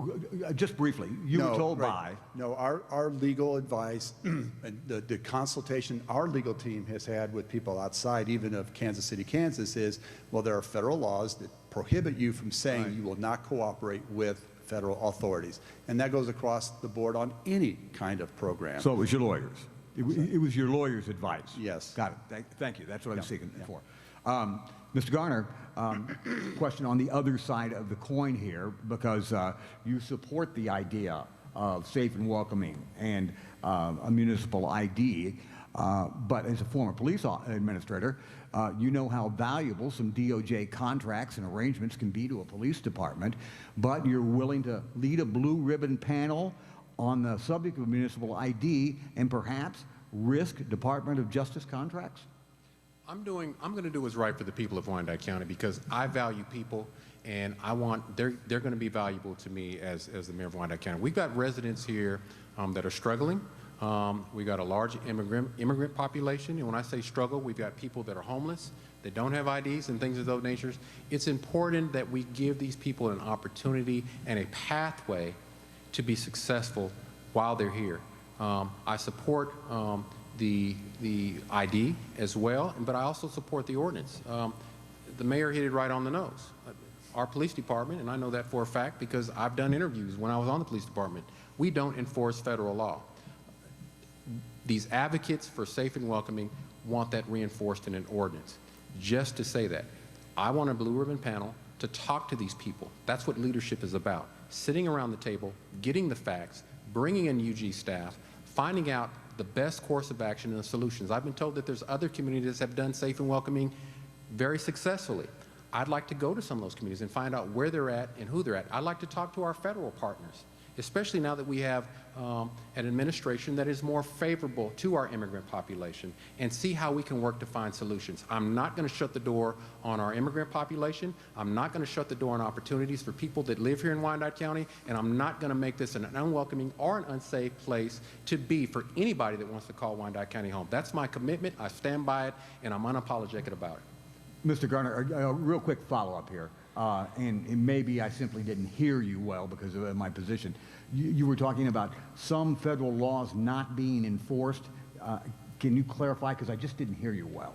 Just briefly, you were told right. No, our legal advice and the consultation our legal team has had with people outside, even of Kansas City, Kansas, is, well, there are federal laws that prohibit you from saying Right. you will not cooperate with federal authorities. And that goes across the board on any kind of program. So it was your lawyers? It was your lawyer's advice? Yes. Got it. Thank you. That's what I'm seeking yeah. for. Mr. Garner, question on the other side of the coin here, because you support the idea of safe and welcoming and a municipal ID, but as a former police administrator, you know how valuable some DOJ contracts and arrangements can be to a police department, but you're willing to lead a blue ribbon panel on the subject of municipal ID and perhaps risk Department of Justice contracts? I'm going to do what's right for the people of Wyandotte County because I value people and they're going to be valuable to me as the mayor of Wyandotte County. We've got residents here that are struggling. We've got a large immigrant population, and when I say struggle, we've got people that are homeless, that don't have IDs and things of those natures. It's important that we give these people an opportunity and a pathway to be successful while they're here. I support the ID as well, but I also support the ordinance. The mayor hit it right on the nose. Our police department, and I know that for a fact because I've done interviews when I was on the police department, we don't enforce federal law. These advocates for safe and welcoming want that reinforced in an ordinance. Just to say that, I want a blue ribbon panel to talk to these people. That's what leadership is about. Sitting around the table, getting the facts, bringing in UG staff, finding out the best course of action and the solutions. I've been told that there's other communities that have done safe and welcoming very successfully. I'd like to go to some of those communities and find out where they're at and who they're at. I'd like to talk to our federal partners, especially now that we have an administration that is more favorable to our immigrant population, and see how we can work to find solutions. I'm not going to shut the door on our immigrant population. I'm not going to shut the door on opportunities for people that live here in Wyandotte County, and I'm not going to make this an unwelcoming or an unsafe place to be for anybody that wants to call Wyandotte County home. That's my commitment. I stand by it, and I'm unapologetic about it. Mr. Garner, a real quick follow-up here, and maybe I simply didn't hear you well because of my position. You were talking about some federal laws not being enforced. Can you clarify? Because I just didn't hear you well.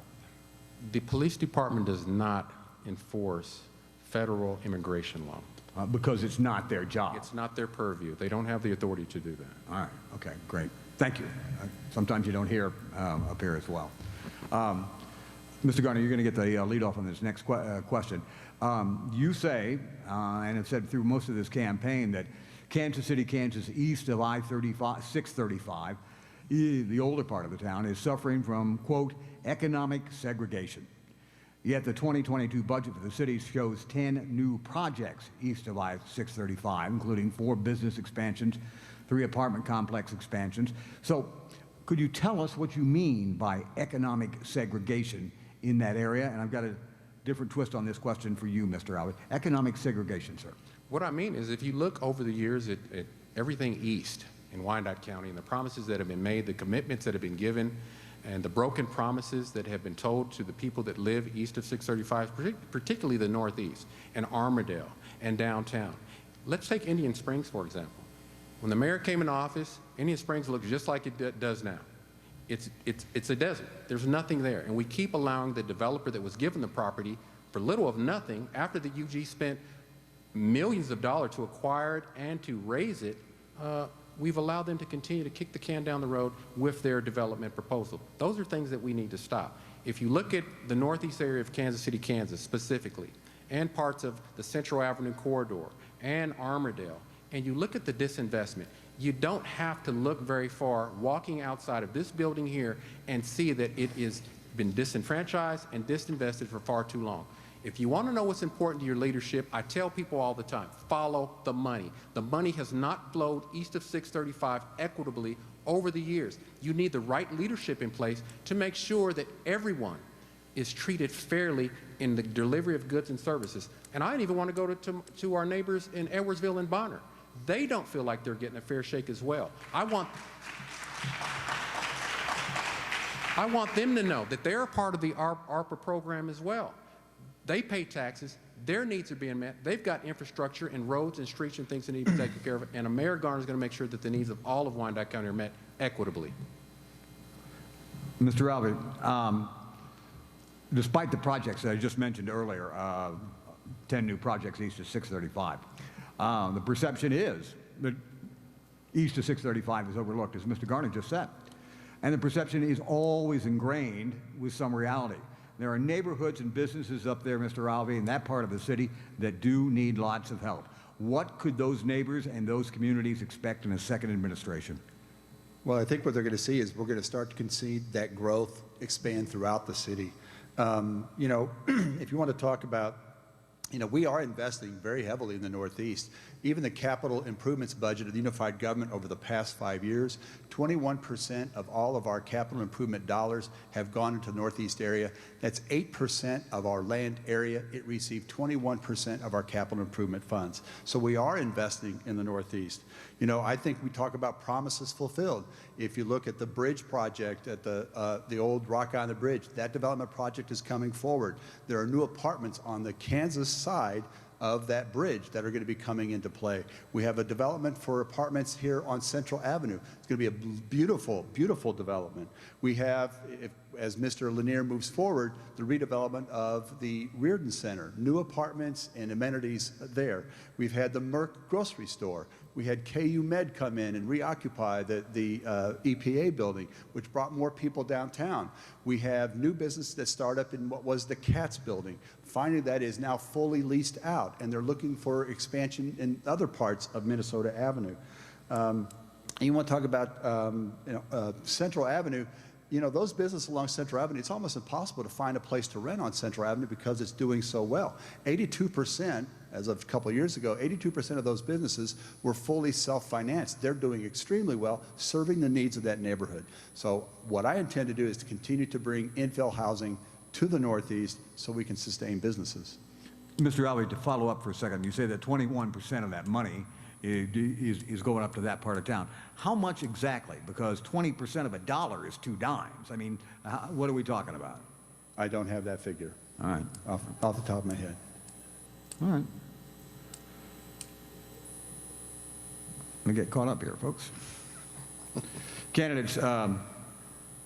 The police department does not enforce federal immigration law. Because it's not their job. It's not their purview. They don't have the authority to do that. All right. Okay, great. Thank you. Sometimes you don't hear up here as well. Mr. Garner, you're going to get the lead off on this next question. You say, and have said through most of this campaign, that Kansas City, Kansas, east of I-635, the older part of the town, is suffering from, quote, economic segregation. Yet the 2022 budget for the city shows 10 new projects east of I-635, including 4 business expansions, 3 apartment complex expansions. So could you tell us what you mean by economic segregation in that area? And I've got a different twist on this question for you, Mr. Alvey. Economic segregation, sir. What I mean is if you look over the years at everything east in Wyandotte County and the promises that have been made, the commitments that have been given, and the broken promises that have been told to the people that live east of 635, particularly the Northeast, and Armadale, and downtown. Let's take Indian Springs, for example. When the mayor came into office, Indian Springs looks just like it does now. It's a desert. There's nothing there. And we keep allowing the developer that was given the property for little of nothing after the UG spent millions of dollars to acquire it and to raise it, we've allowed them to continue to kick the can down the road with their development proposal. Those are things that we need to stop. If you look at the northeast area of Kansas City, Kansas specifically, and parts of the Central Avenue corridor and Armourdale, and you look at the disinvestment, you don't have to look very far walking outside of this building here and see that it has been disenfranchised and disinvested for far too long. If you want to know what's important to your leadership, I tell people all the time, follow the money. The money has not flowed east of 635 equitably over the years. You need the right leadership in place to make sure that everyone is treated fairly in the delivery of goods and services. And I even want to go to our neighbors in Edwardsville and Bonner. They don't feel like they're getting a fair shake as well. I want them to know that they're a part of the ARPA program as well. They pay taxes, their needs are being met, they've got infrastructure and roads and streets and things that need to be taken care of, and Mayor Garner is going to make sure that the needs of all of Wyandotte County are met equitably. Mr. Alvey, despite the projects that I just mentioned earlier, 10 new projects east of 635, the perception is that east of 635 is overlooked, as Mr. Garner just said. And the perception is always ingrained with some reality. There are neighborhoods and businesses up there, Mr. Alvey, in that part of the city that do need lots of help. What could those neighbors and those communities expect in a second administration? Well, I think what they're going to see is we're going to start to concede that growth expand throughout the city. You know, if you want to talk about, you know, we are investing very heavily in the Northeast. Even the capital improvements budget of the unified government over the past 5 years, 21% of all of our capital improvement dollars have gone into the Northeast area. That's 8% of our land area. It received 21% of our capital improvement funds. So we are investing in the Northeast. You know, I think we talk about promises fulfilled. If you look at the bridge project at the old Rock Island Bridge, that development project is coming forward. There are new apartments on the Kansas side of that bridge that are going to be coming into play. We have a development for apartments here on Central Avenue. It's going to be a beautiful, beautiful development. We have, as Mr. Lanier moves forward, the redevelopment of the Reardon Center, new apartments and amenities there. We've had the Merck grocery store. We had KU Med come in and reoccupy the EPA building, which brought more people downtown. We have new business that start up in what was the Katz building. Finally, that is now fully leased out, and they're looking for expansion in other parts of Minnesota Avenue. You want to talk about Central Avenue. You know, those businesses along Central Avenue, it's almost impossible to find a place to rent on Central Avenue because it's doing so well. 82%, as of a couple of years ago, 82% of those businesses were fully self-financed. They're doing extremely well, serving the needs of that neighborhood. So what I intend to do is to continue to bring infill housing to the Northeast so we can sustain businesses. Mr. Alvey, to follow up for a second, you say that 21% of that money is going up to that part of town. How much exactly? Because 20% of a dollar is 2 dimes. I mean, what are we talking about? I don't have that figure. All right. Off the top of my head. All right. Let me get caught up here, folks. Candidates,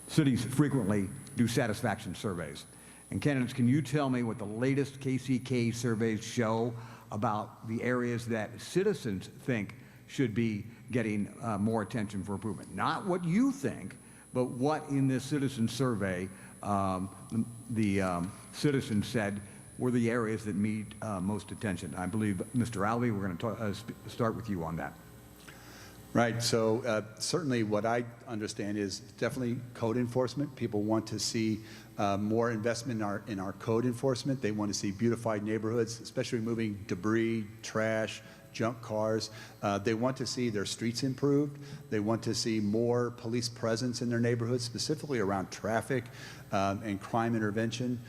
cities frequently do satisfaction surveys. And candidates, can you tell me what the latest KCK surveys show about the areas that citizens think should be getting more attention for improvement? Not what you think, but what in this citizen survey the citizens said were the areas that need most attention. I believe, Mr. Alvey, we're going to start with you on that. Right. So certainly what I understand is definitely code enforcement. People want to see more investment in our code enforcement. They want to see beautified neighborhoods, especially removing debris, trash, junk cars. They want to see their streets improved. They want to see more police presence in their neighborhoods, specifically around traffic and crime intervention.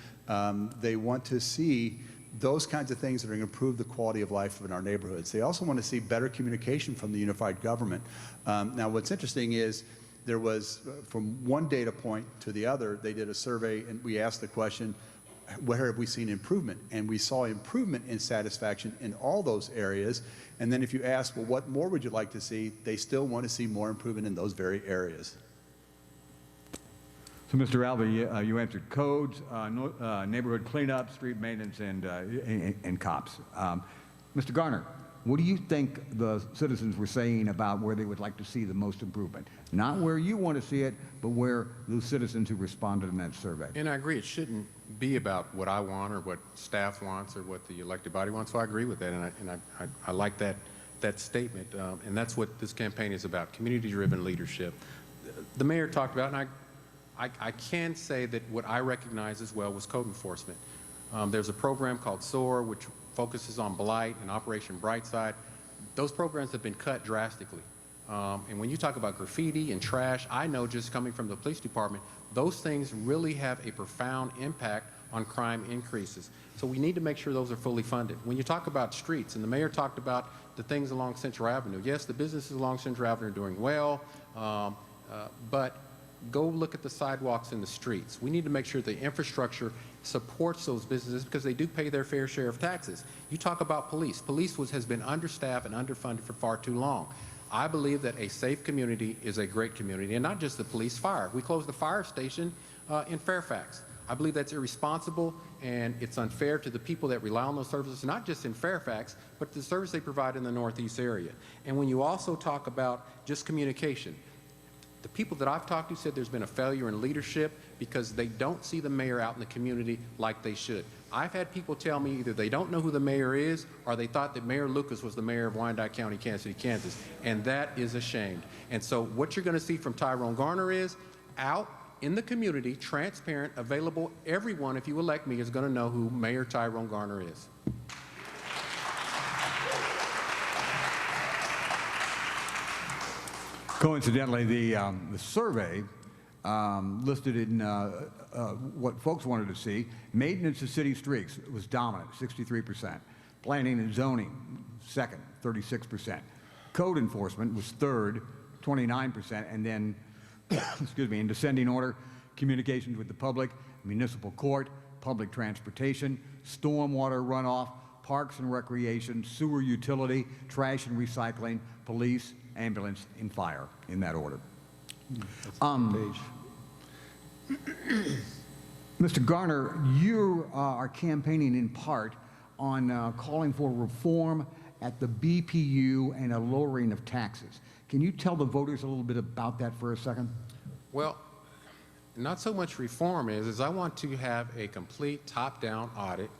They want to see those kinds of things that are going to improve the quality of life in our neighborhoods. They also want to see better communication from the unified government. Now, what's interesting is there was, from one data point to the other, they did a survey and we asked the question, where have we seen improvement? And we saw improvement in satisfaction in all those areas. And then if you ask, well, what more would you like to see? They still want to see more improvement in those very areas. So, Mr. Alvey, you answered codes, neighborhood cleanup, street maintenance, and cops. Mr. Garner, what do you think the citizens were saying about where they would like to see the most improvement? Not where you want to see it, but where the citizens who responded in that survey. And I agree, it shouldn't be about what I want or what staff wants or what the elected body wants, so I agree with that, and I like that statement, and that's what this campaign is about, community-driven leadership. The mayor talked about, and I can say that what I recognize as well was code enforcement. There's a program called SOAR, which focuses on blight and Operation Brightside. Those programs have been cut drastically. And when you talk about graffiti and trash, I know just coming from the police department, those things really have a profound impact on crime increases. So we need to make sure those are fully funded. When you talk about streets, and the mayor talked about the things along Central Avenue, yes, the businesses along Central Avenue are doing well, but go look at the sidewalks in the streets. We need to make sure the infrastructure supports those businesses because they do pay their fair share of taxes. You talk about police. Police has been understaffed and underfunded for far too long. I believe that a safe community is a great community, and not just the police, fire. We closed the fire station in Fairfax. I believe that's irresponsible, and it's unfair to the people that rely on those services, not just in Fairfax, but the service they provide in the Northeast area. And when you also talk about just communication, the people that I've talked to said there's been a failure in leadership because they don't see the mayor out in the community like they should. I've had people tell me either they don't know who the mayor is or they thought that Mayor Lucas was the mayor of Wyandotte County, Kansas City, Kansas, and that is a shame. And so what you're going to see from Tyrone Garner is out in the community, transparent, available. Everyone, if you elect me, is going to know who Mayor Tyrone Garner is. Coincidentally, the survey listed in what folks wanted to see, maintenance of city streets was dominant, 63%. Planning and zoning, second, 36%. Code enforcement was third, 29%. And then, excuse me, in descending order, communications with the public, municipal court, public transportation, stormwater runoff, parks and recreation, sewer utility, trash and recycling, police, ambulance, and fire, in that order. Mr. Garner, you are campaigning in part on calling for reform at the BPU and a lowering of taxes. Can you tell the voters a little bit about that for a second? Well, not so much reform is I want to have a complete top-down audit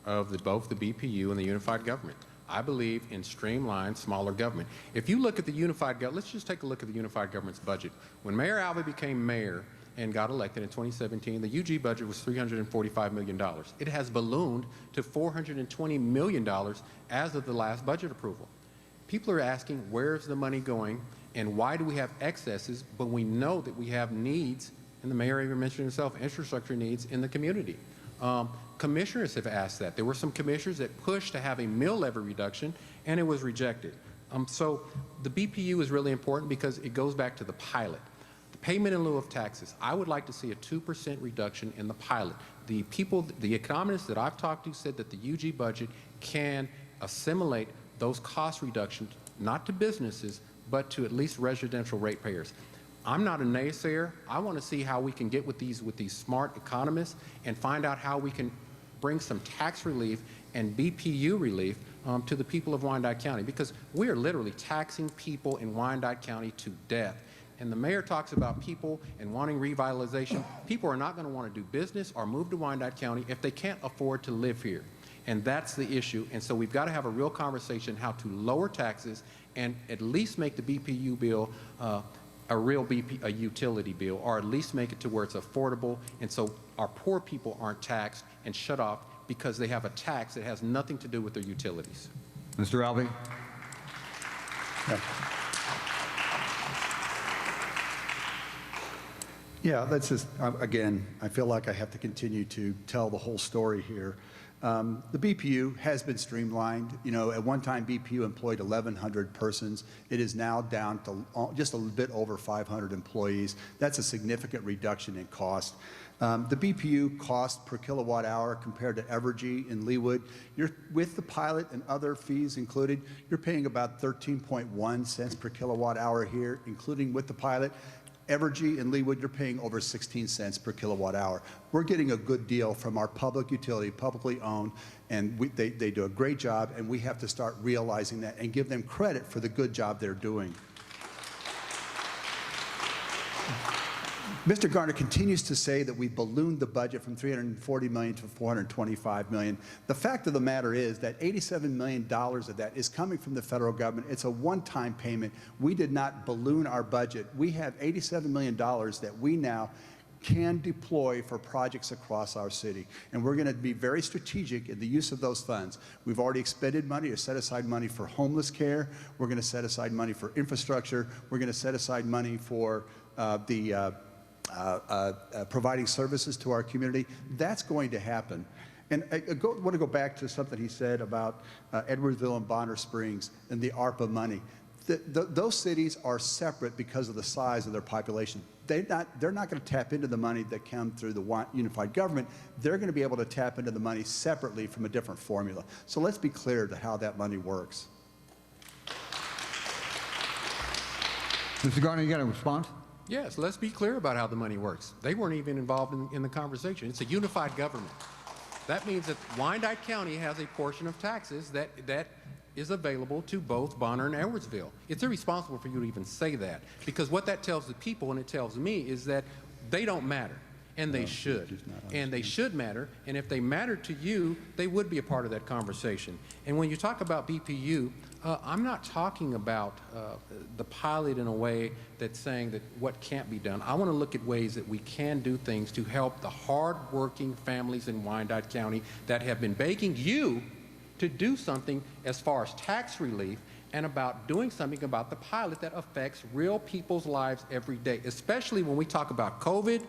of both the BPU and the unified government. I believe in streamlined, smaller government. If you look at the unified government, let's just take a look at the unified government's budget. When Mayor Alvey became mayor and got elected in 2017, the UG budget was $345 million. It has ballooned to $420 million as of the last budget approval. People are asking, where's the money going and why do we have excesses, but we know that we have needs, and the mayor even mentioned himself, infrastructure needs in the community. Commissioners have asked that. There were some commissioners that pushed to have a mill levy reduction, and it was rejected. So the BPU is really important because it goes back to the pilot. The payment in lieu of taxes. I would like to see a 2% reduction in the pilot. The economists that I've talked to said that the UG budget can assimilate those cost reductions, not to businesses, but to at least residential ratepayers. I'm not a naysayer. I want to see how we can get with these smart economists and find out how we can bring some tax relief and BPU relief to the people of Wyandotte County, because we are literally taxing people in Wyandotte County to death. And the mayor talks about people and wanting revitalization. People are not going to want to do business or move to Wyandotte County if they can't afford to live here. And that's the issue. And so we've got to have a real conversation how to lower taxes and at least make the BPU bill a utility bill, or at least make it to where it's affordable, and so our poor people aren't taxed and shut off because they have a tax that has nothing to do with their utilities. Mr. Alvey? Yeah, that's just, again, I feel like I have to continue to tell the whole story here. The BPU has been streamlined. You know, at one time, BPU employed 1,100 persons. It is now down to just a little bit over 500 employees. That's a significant reduction in cost. The BPU cost per kilowatt hour compared to Evergy in Leawood, with the pilot and other fees included, you're paying about 13.1 cents per kilowatt hour here, including with the pilot. Evergy and Leawood, you're paying over 16 cents per kilowatt hour. We're getting a good deal from our public utility, publicly owned, And they do a great job, and we have to start realizing that and give them credit for the good job they're doing. Mr. Garner continues to say that we ballooned the budget from $340 million to $425 million. The fact of the matter is that $87 million of that is coming from the federal government. It's a one-time payment. We did not balloon our budget. We have $87 million that we now can deploy for projects across our city. And we're going to be very strategic in the use of those funds. We've already expended money or set aside money for homeless care. We're going to set aside money for infrastructure. We're going to set aside money for providing services to our community. That's going to happen. And I want to go back to something he said about Edwardsville and Bonner Springs and the ARPA money. Those cities are separate because of the size of their population. They're not going to tap into the money that comes through the unified government. They're going to be able to tap into the money separately from a different formula. So let's be clear to how that money works. Mr. Garner, you got a response? Yes, let's be clear about how the money works. They weren't even involved in the conversation. It's a unified government. That means that Wyandotte County has a portion of taxes that is available to both Bonner and Edwardsville. It's irresponsible for you to even say that, because what that tells the people and it tells me is that they don't matter, and they should. And they should matter, and if they matter to you, they would be a part of that conversation. And when you talk about BPU, I'm not talking about the pilot in a way that's saying that what can't be done. I want to look at ways that we can do things to help the hard-working families in Wyandotte County that have been begging you to do something as far as tax relief and about doing something about the pilot that affects real people's lives every day, especially when we talk about COVID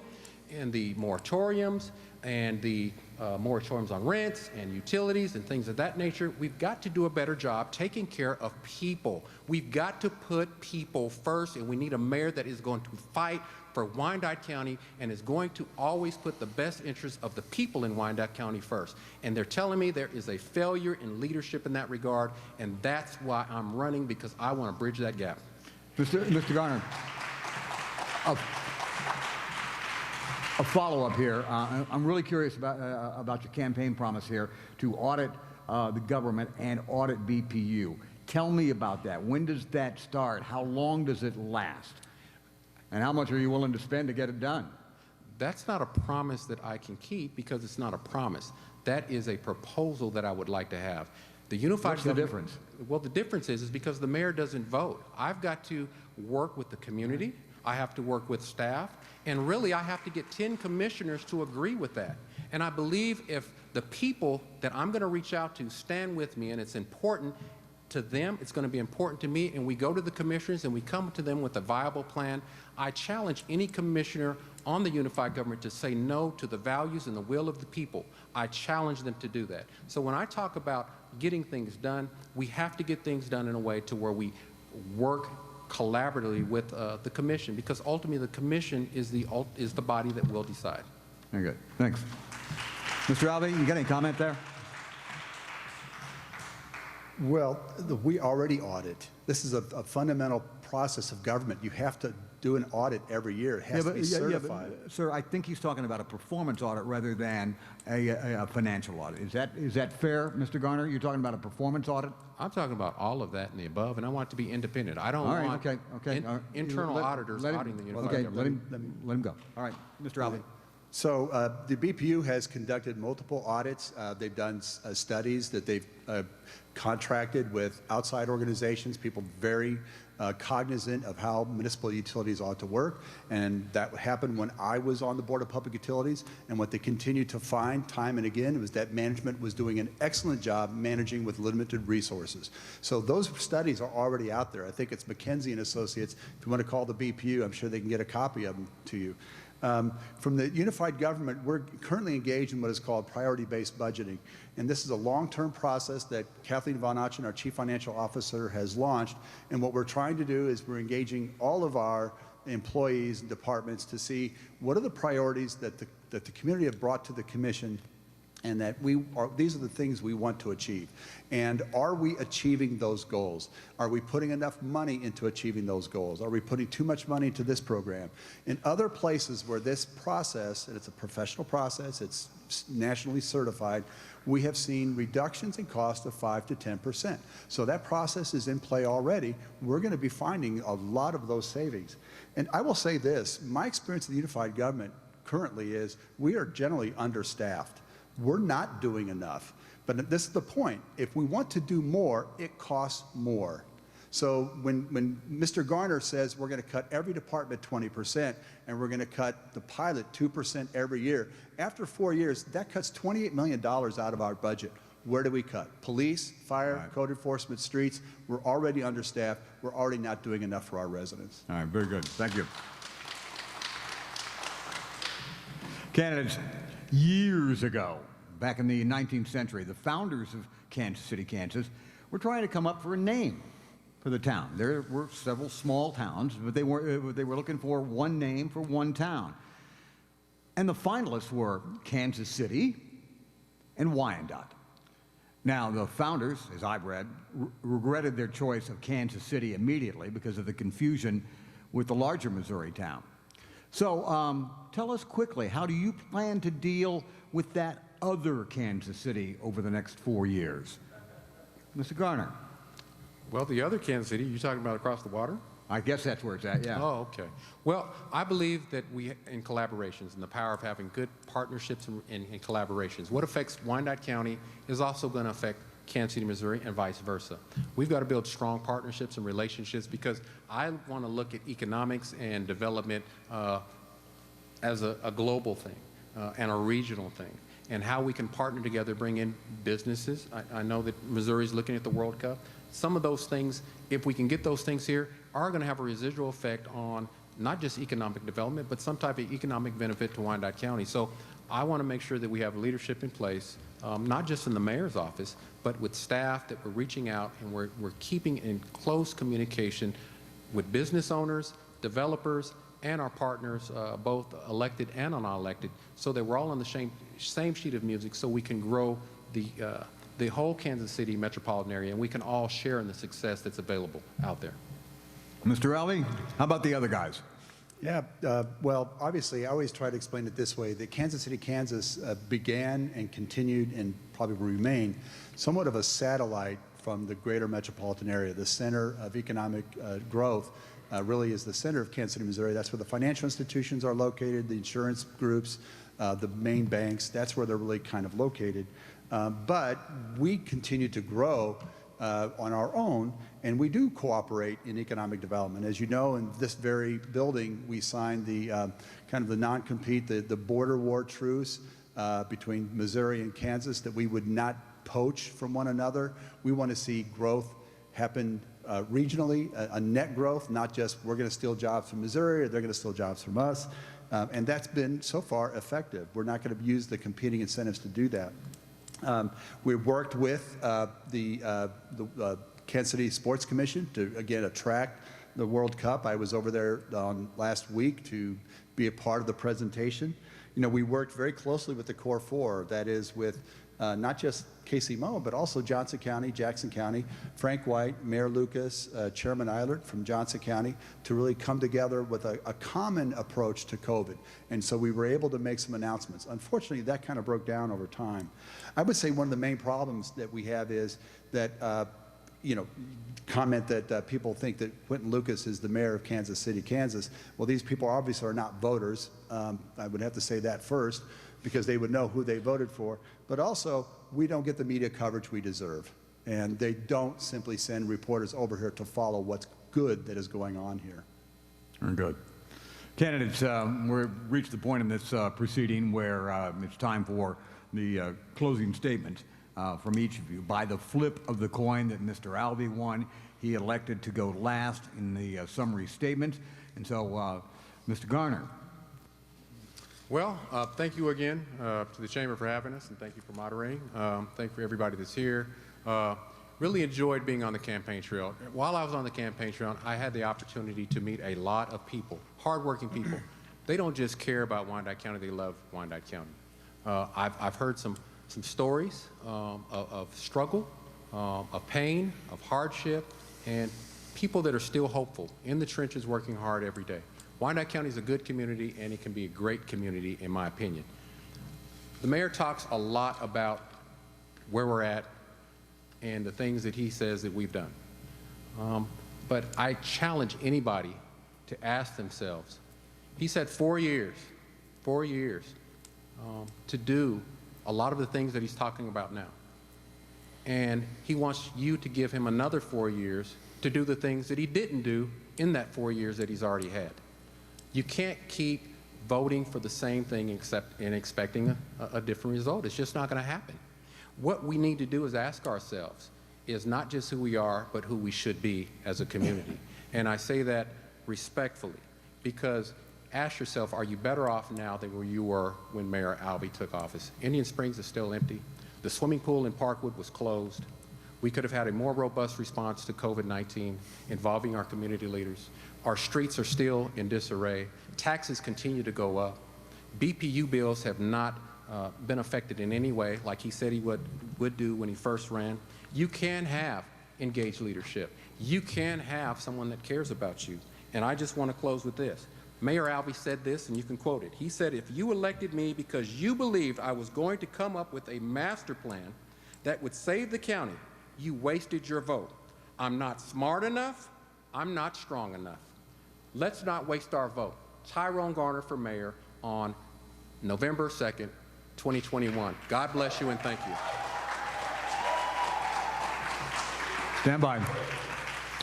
and the moratoriums and the moratoriums on rents and utilities and things of that nature. We've got to do a better job taking care of people. We've got to put people first, and we need a mayor that is going to fight for Wyandotte County and is going to always put the best interests of the people in Wyandotte County first. And they're telling me there is a failure in leadership in that regard, and that's why I'm running, because I want to bridge that gap. Mr. Garner, a follow-up here. I'm really curious about your campaign promise here to audit the government and audit BPU. Tell me about that. When does that start? How long does it last? And how much are you willing to spend to get it done? That's not a promise that I can keep, because it's not a promise. That is a proposal that I would like to have. The unified What's the difference? Well, the difference is because the mayor doesn't vote. I've got to work with the community. I have to work with staff. And really, I have to get 10 commissioners to agree with that. And I believe if the people that I'm going to reach out to stand with me, and it's important to them, it's going to be important to me, and we go to the commissioners and we come to them with a viable plan, I challenge any commissioner on the unified government to say no to the values and the will of the people. I challenge them to do that. So when I talk about getting things done, we have to get things done in a way to where we work collaboratively with the commission, because ultimately the commission is the body that will decide. Very good. Thanks. Mr. Alvey, you got any comment there? Well, we already audit. This is a fundamental process of government. You have to do an audit every year. It has to be certified. But, sir, I think he's talking about a performance audit rather than a financial audit. Is that fair, Mr. Garner? You're talking about a performance audit? I'm talking about all of that and the above, and I want it to be independent. I don't want internal auditors auditing the unified government. Let him go. All right, Mr. Alvey. So the BPU has conducted multiple audits. They've done studies that they've contracted with outside organizations, people very cognizant of how municipal utilities ought to work, and that happened when I was on the Board of Public Utilities. And what they continued to find time and again was that management was doing an excellent job managing with limited resources. So those studies are already out there. I think it's McKinsey and Associates. If you want to call the BPU, I'm sure they can get a copy of them to you. From the unified government, we're currently engaged in what is called priority-based budgeting. And this is a long-term process that Kathleen Von Ochen, our Chief Financial Officer, has launched. And what we're trying to do is we're engaging all of our employees and departments to see what are the priorities that the community have brought to the commission and that these are the things we want to achieve. And are we achieving those goals? Are we putting enough money into achieving those goals? Are we putting too much money into this program? In other places where this process, and it's a professional process, it's nationally certified, we have seen reductions in cost of 5 to 10%. So that process is in play already. We're going to be finding a lot of those savings. And I will say this, my experience in the unified government currently is we are generally understaffed. We're not doing enough. But this is the point. If we want to do more, it costs more. So when Mr. Garner says we're going to cut every department 20% and we're going to cut the pilot 2% every year, after 4 years, that cuts $28 million out of our budget. Where do we cut? Police, fire, right. Code enforcement, streets. We're already understaffed. We're already not doing enough for our residents. All right, very good. Thank you. Candidates, years ago, back in the 19th century, the founders of Kansas City, Kansas, were trying to come up for a name for the town. There were several small towns, but they were looking for one name for one town. And the finalists were Kansas City and Wyandotte. Now, the founders, as I've read, regretted their choice of Kansas City immediately because of the confusion with the larger Missouri town. So tell us quickly, how do you plan to deal with that other Kansas City over the next 4 years? Mr. Garner. Well, the other Kansas City, you're talking about across the water? I guess that's where it's at, yeah. Oh, okay. Well, I believe that in collaborations and the power of having good partnerships and collaborations, what affects Wyandotte County is also going to affect Kansas City, Missouri, and vice versa. We've got to build strong partnerships and relationships because I want to look at economics and development as a global thing and a regional thing, and how we can partner together, bring in businesses. I know that Missouri's looking at the World Cup. Some of those things, if we can get those things here, are going to have a residual effect on not just economic development, but some type of economic benefit to Wyandotte County. So I want to make sure that we have leadership in place, not just in the mayor's office, but with staff, that we're reaching out and we're keeping in close communication with business owners, developers, and our partners, both elected and unelected, so that we're all on the same sheet of music so we can grow the whole Kansas City metropolitan area, and we can all share in the success that's available out there. Mr. Alvey, how about the other guys? Yeah, well, obviously, I always try to explain it this way, that Kansas City, Kansas began and continued and probably will remain somewhat of a satellite from the greater metropolitan area. The center of economic growth really is the center of Kansas City, Missouri. That's where the financial institutions are located, the insurance groups, the main banks. That's where they're really kind of located. But we continue to grow on our own, and we do cooperate in economic development. As you know, in this very building, we signed the kind of the non-compete, the border war truce between Missouri and Kansas, that we would not poach from one another. We want to see growth happen regionally, a net growth, not just we're going to steal jobs from Missouri or they're going to steal jobs from us. And that's been so far effective. We're not going to use the competing incentives to do that. We worked with the Kansas City Sports Commission to, again, attract the World Cup. I was over there last week to be a part of the presentation. You know, we worked very closely with the Core Four, that is with not just Casey Moe, but also Johnson County, Jackson County, Frank White, Mayor Lucas, Chairman Eilert from Johnson County, to really come together with a common approach to COVID. And so we were able to make some announcements. Unfortunately, that kind of broke down over time. I would say one of the main problems that we have is that, you know, comment that people think that Quentin Lucas is the mayor of Kansas City, Kansas. Well, these people obviously are not voters. I would have to say that first, because they would know who they voted for. But also, we don't get the media coverage we deserve. And they don't simply send reporters over here to follow what's good that is going on here. Very good. Candidates, we've reached the point in this proceeding where it's time for the closing statement from each of you. By the flip of the coin that Mr. Alvey won, he elected to go last in the summary statement. And so, Mr. Garner. Well, thank you again to the Chamber for having us, and thank you for moderating. Thank you for everybody that's here. Really enjoyed being on the campaign trail. While I was on the campaign trail, I had the opportunity to meet a lot of people, hardworking people. They don't just care about Wyandotte County, they love Wyandotte County. I've heard some some stories of struggle, of pain, of hardship, and people that are still hopeful in the trenches working hard every day. Wyandotte County is a good community, and it can be a great community, in my opinion. The mayor talks a lot about where we're at and the things that he says that we've done. But I challenge anybody to ask themselves, he said 4 years to do a lot of the things that he's talking about now. And he wants you to give him another 4 years to do the things that he didn't do in that 4 years that he's already had. You can't keep voting for the same thing and expecting a different result. It's just not going to happen. What we need to do is ask ourselves, is not just who we are, but who we should be as a community. And I say that respectfully, because ask yourself, are you better off now than where you were when Mayor Alvey took office? Indian Springs is still empty. The swimming pool in Parkwood was closed. We could have had a more robust response to COVID-19 involving our community leaders. Our streets are still in disarray. Taxes continue to go up. BPU bills have not been affected in any way like he said he would do when he first ran. You can have engaged leadership. You can have someone that cares about you. And I just want to close with this. Mayor Alvey said this, and you can quote it. He said, if you elected me because you believed I was going to come up with a master plan that would save the county, you wasted your vote. I'm not smart enough. I'm not strong enough. Let's not waste our vote. Tyrone Garner for mayor on November 2nd, 2021. God bless you and thank you. Stand by.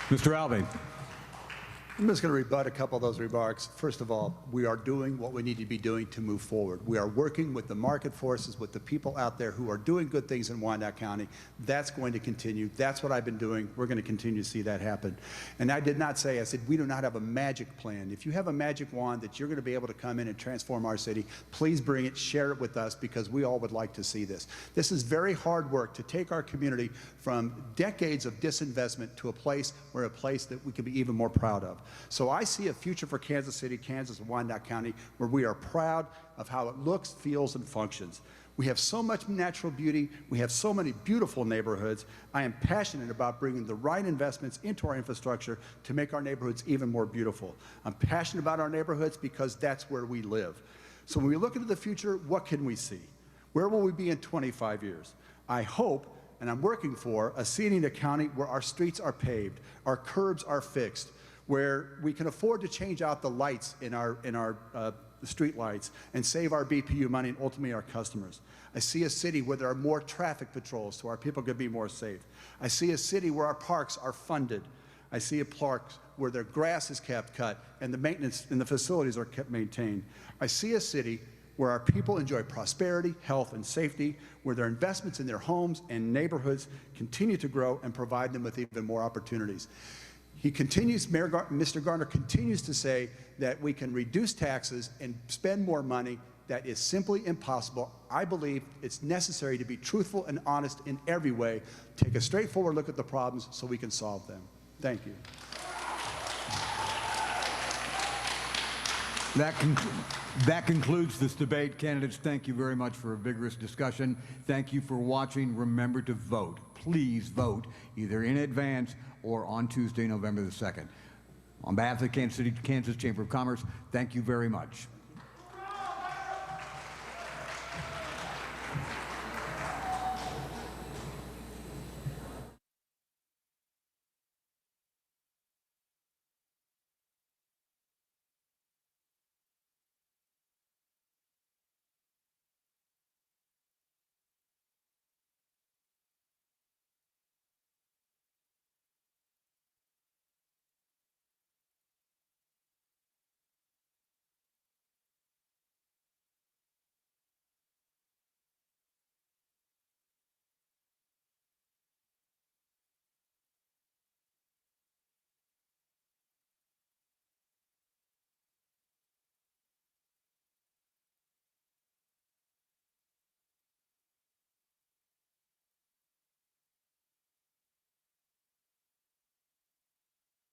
Mr. Alvey. I'm just going to rebut a couple of those remarks. First of all, we are doing what we need to be doing to move forward. We are working with the market forces, with the people out there who are doing good things in Wyandotte County. That's going to continue. That's what I've been doing. We're going to continue to see that happen. And I did not say, I said, we do not have a magic plan. If you have a magic wand that you're going to be able to come in and transform our city, please bring it, share it with us, because we all would like to see this. This is very hard work to take our community from decades of disinvestment to a place that we can be even more proud of. So I see a future for Kansas City, Kansas, and Wyandotte County where we are proud of how it looks, feels, and functions. We have so much natural beauty. We have so many beautiful neighborhoods. I am passionate about bringing the right investments into our infrastructure to make our neighborhoods even more beautiful. I'm passionate about our neighborhoods because that's where we live. So when we look into the future, what can we see? Where will we be in 25 years? I hope, and I'm working for, a city and a county where our streets are paved, our curbs are fixed, where we can afford to change out the lights in our street lights and save our BPU money and ultimately our customers. I see a city where there are more traffic patrols so our people can be more safe. I see a city where our parks are funded. I see a park where their grass is kept cut and the maintenance and the facilities are kept maintained. I see a city where our people enjoy prosperity, health, and safety, where their investments in their homes and neighborhoods continue to grow and provide them with even more opportunities. He continues, Mr. Garner continues to say that we can reduce taxes and spend more money. That is simply impossible. I believe it's necessary to be truthful and honest in every way, take a straightforward look at the problems so we can solve them. Thank you. That concludes this debate. Candidates, thank you very much for a vigorous discussion. Thank you for watching. Remember to vote. Please vote either in advance or on Tuesday, November the 2nd. On behalf of the Kansas Chamber of Commerce, thank you very much.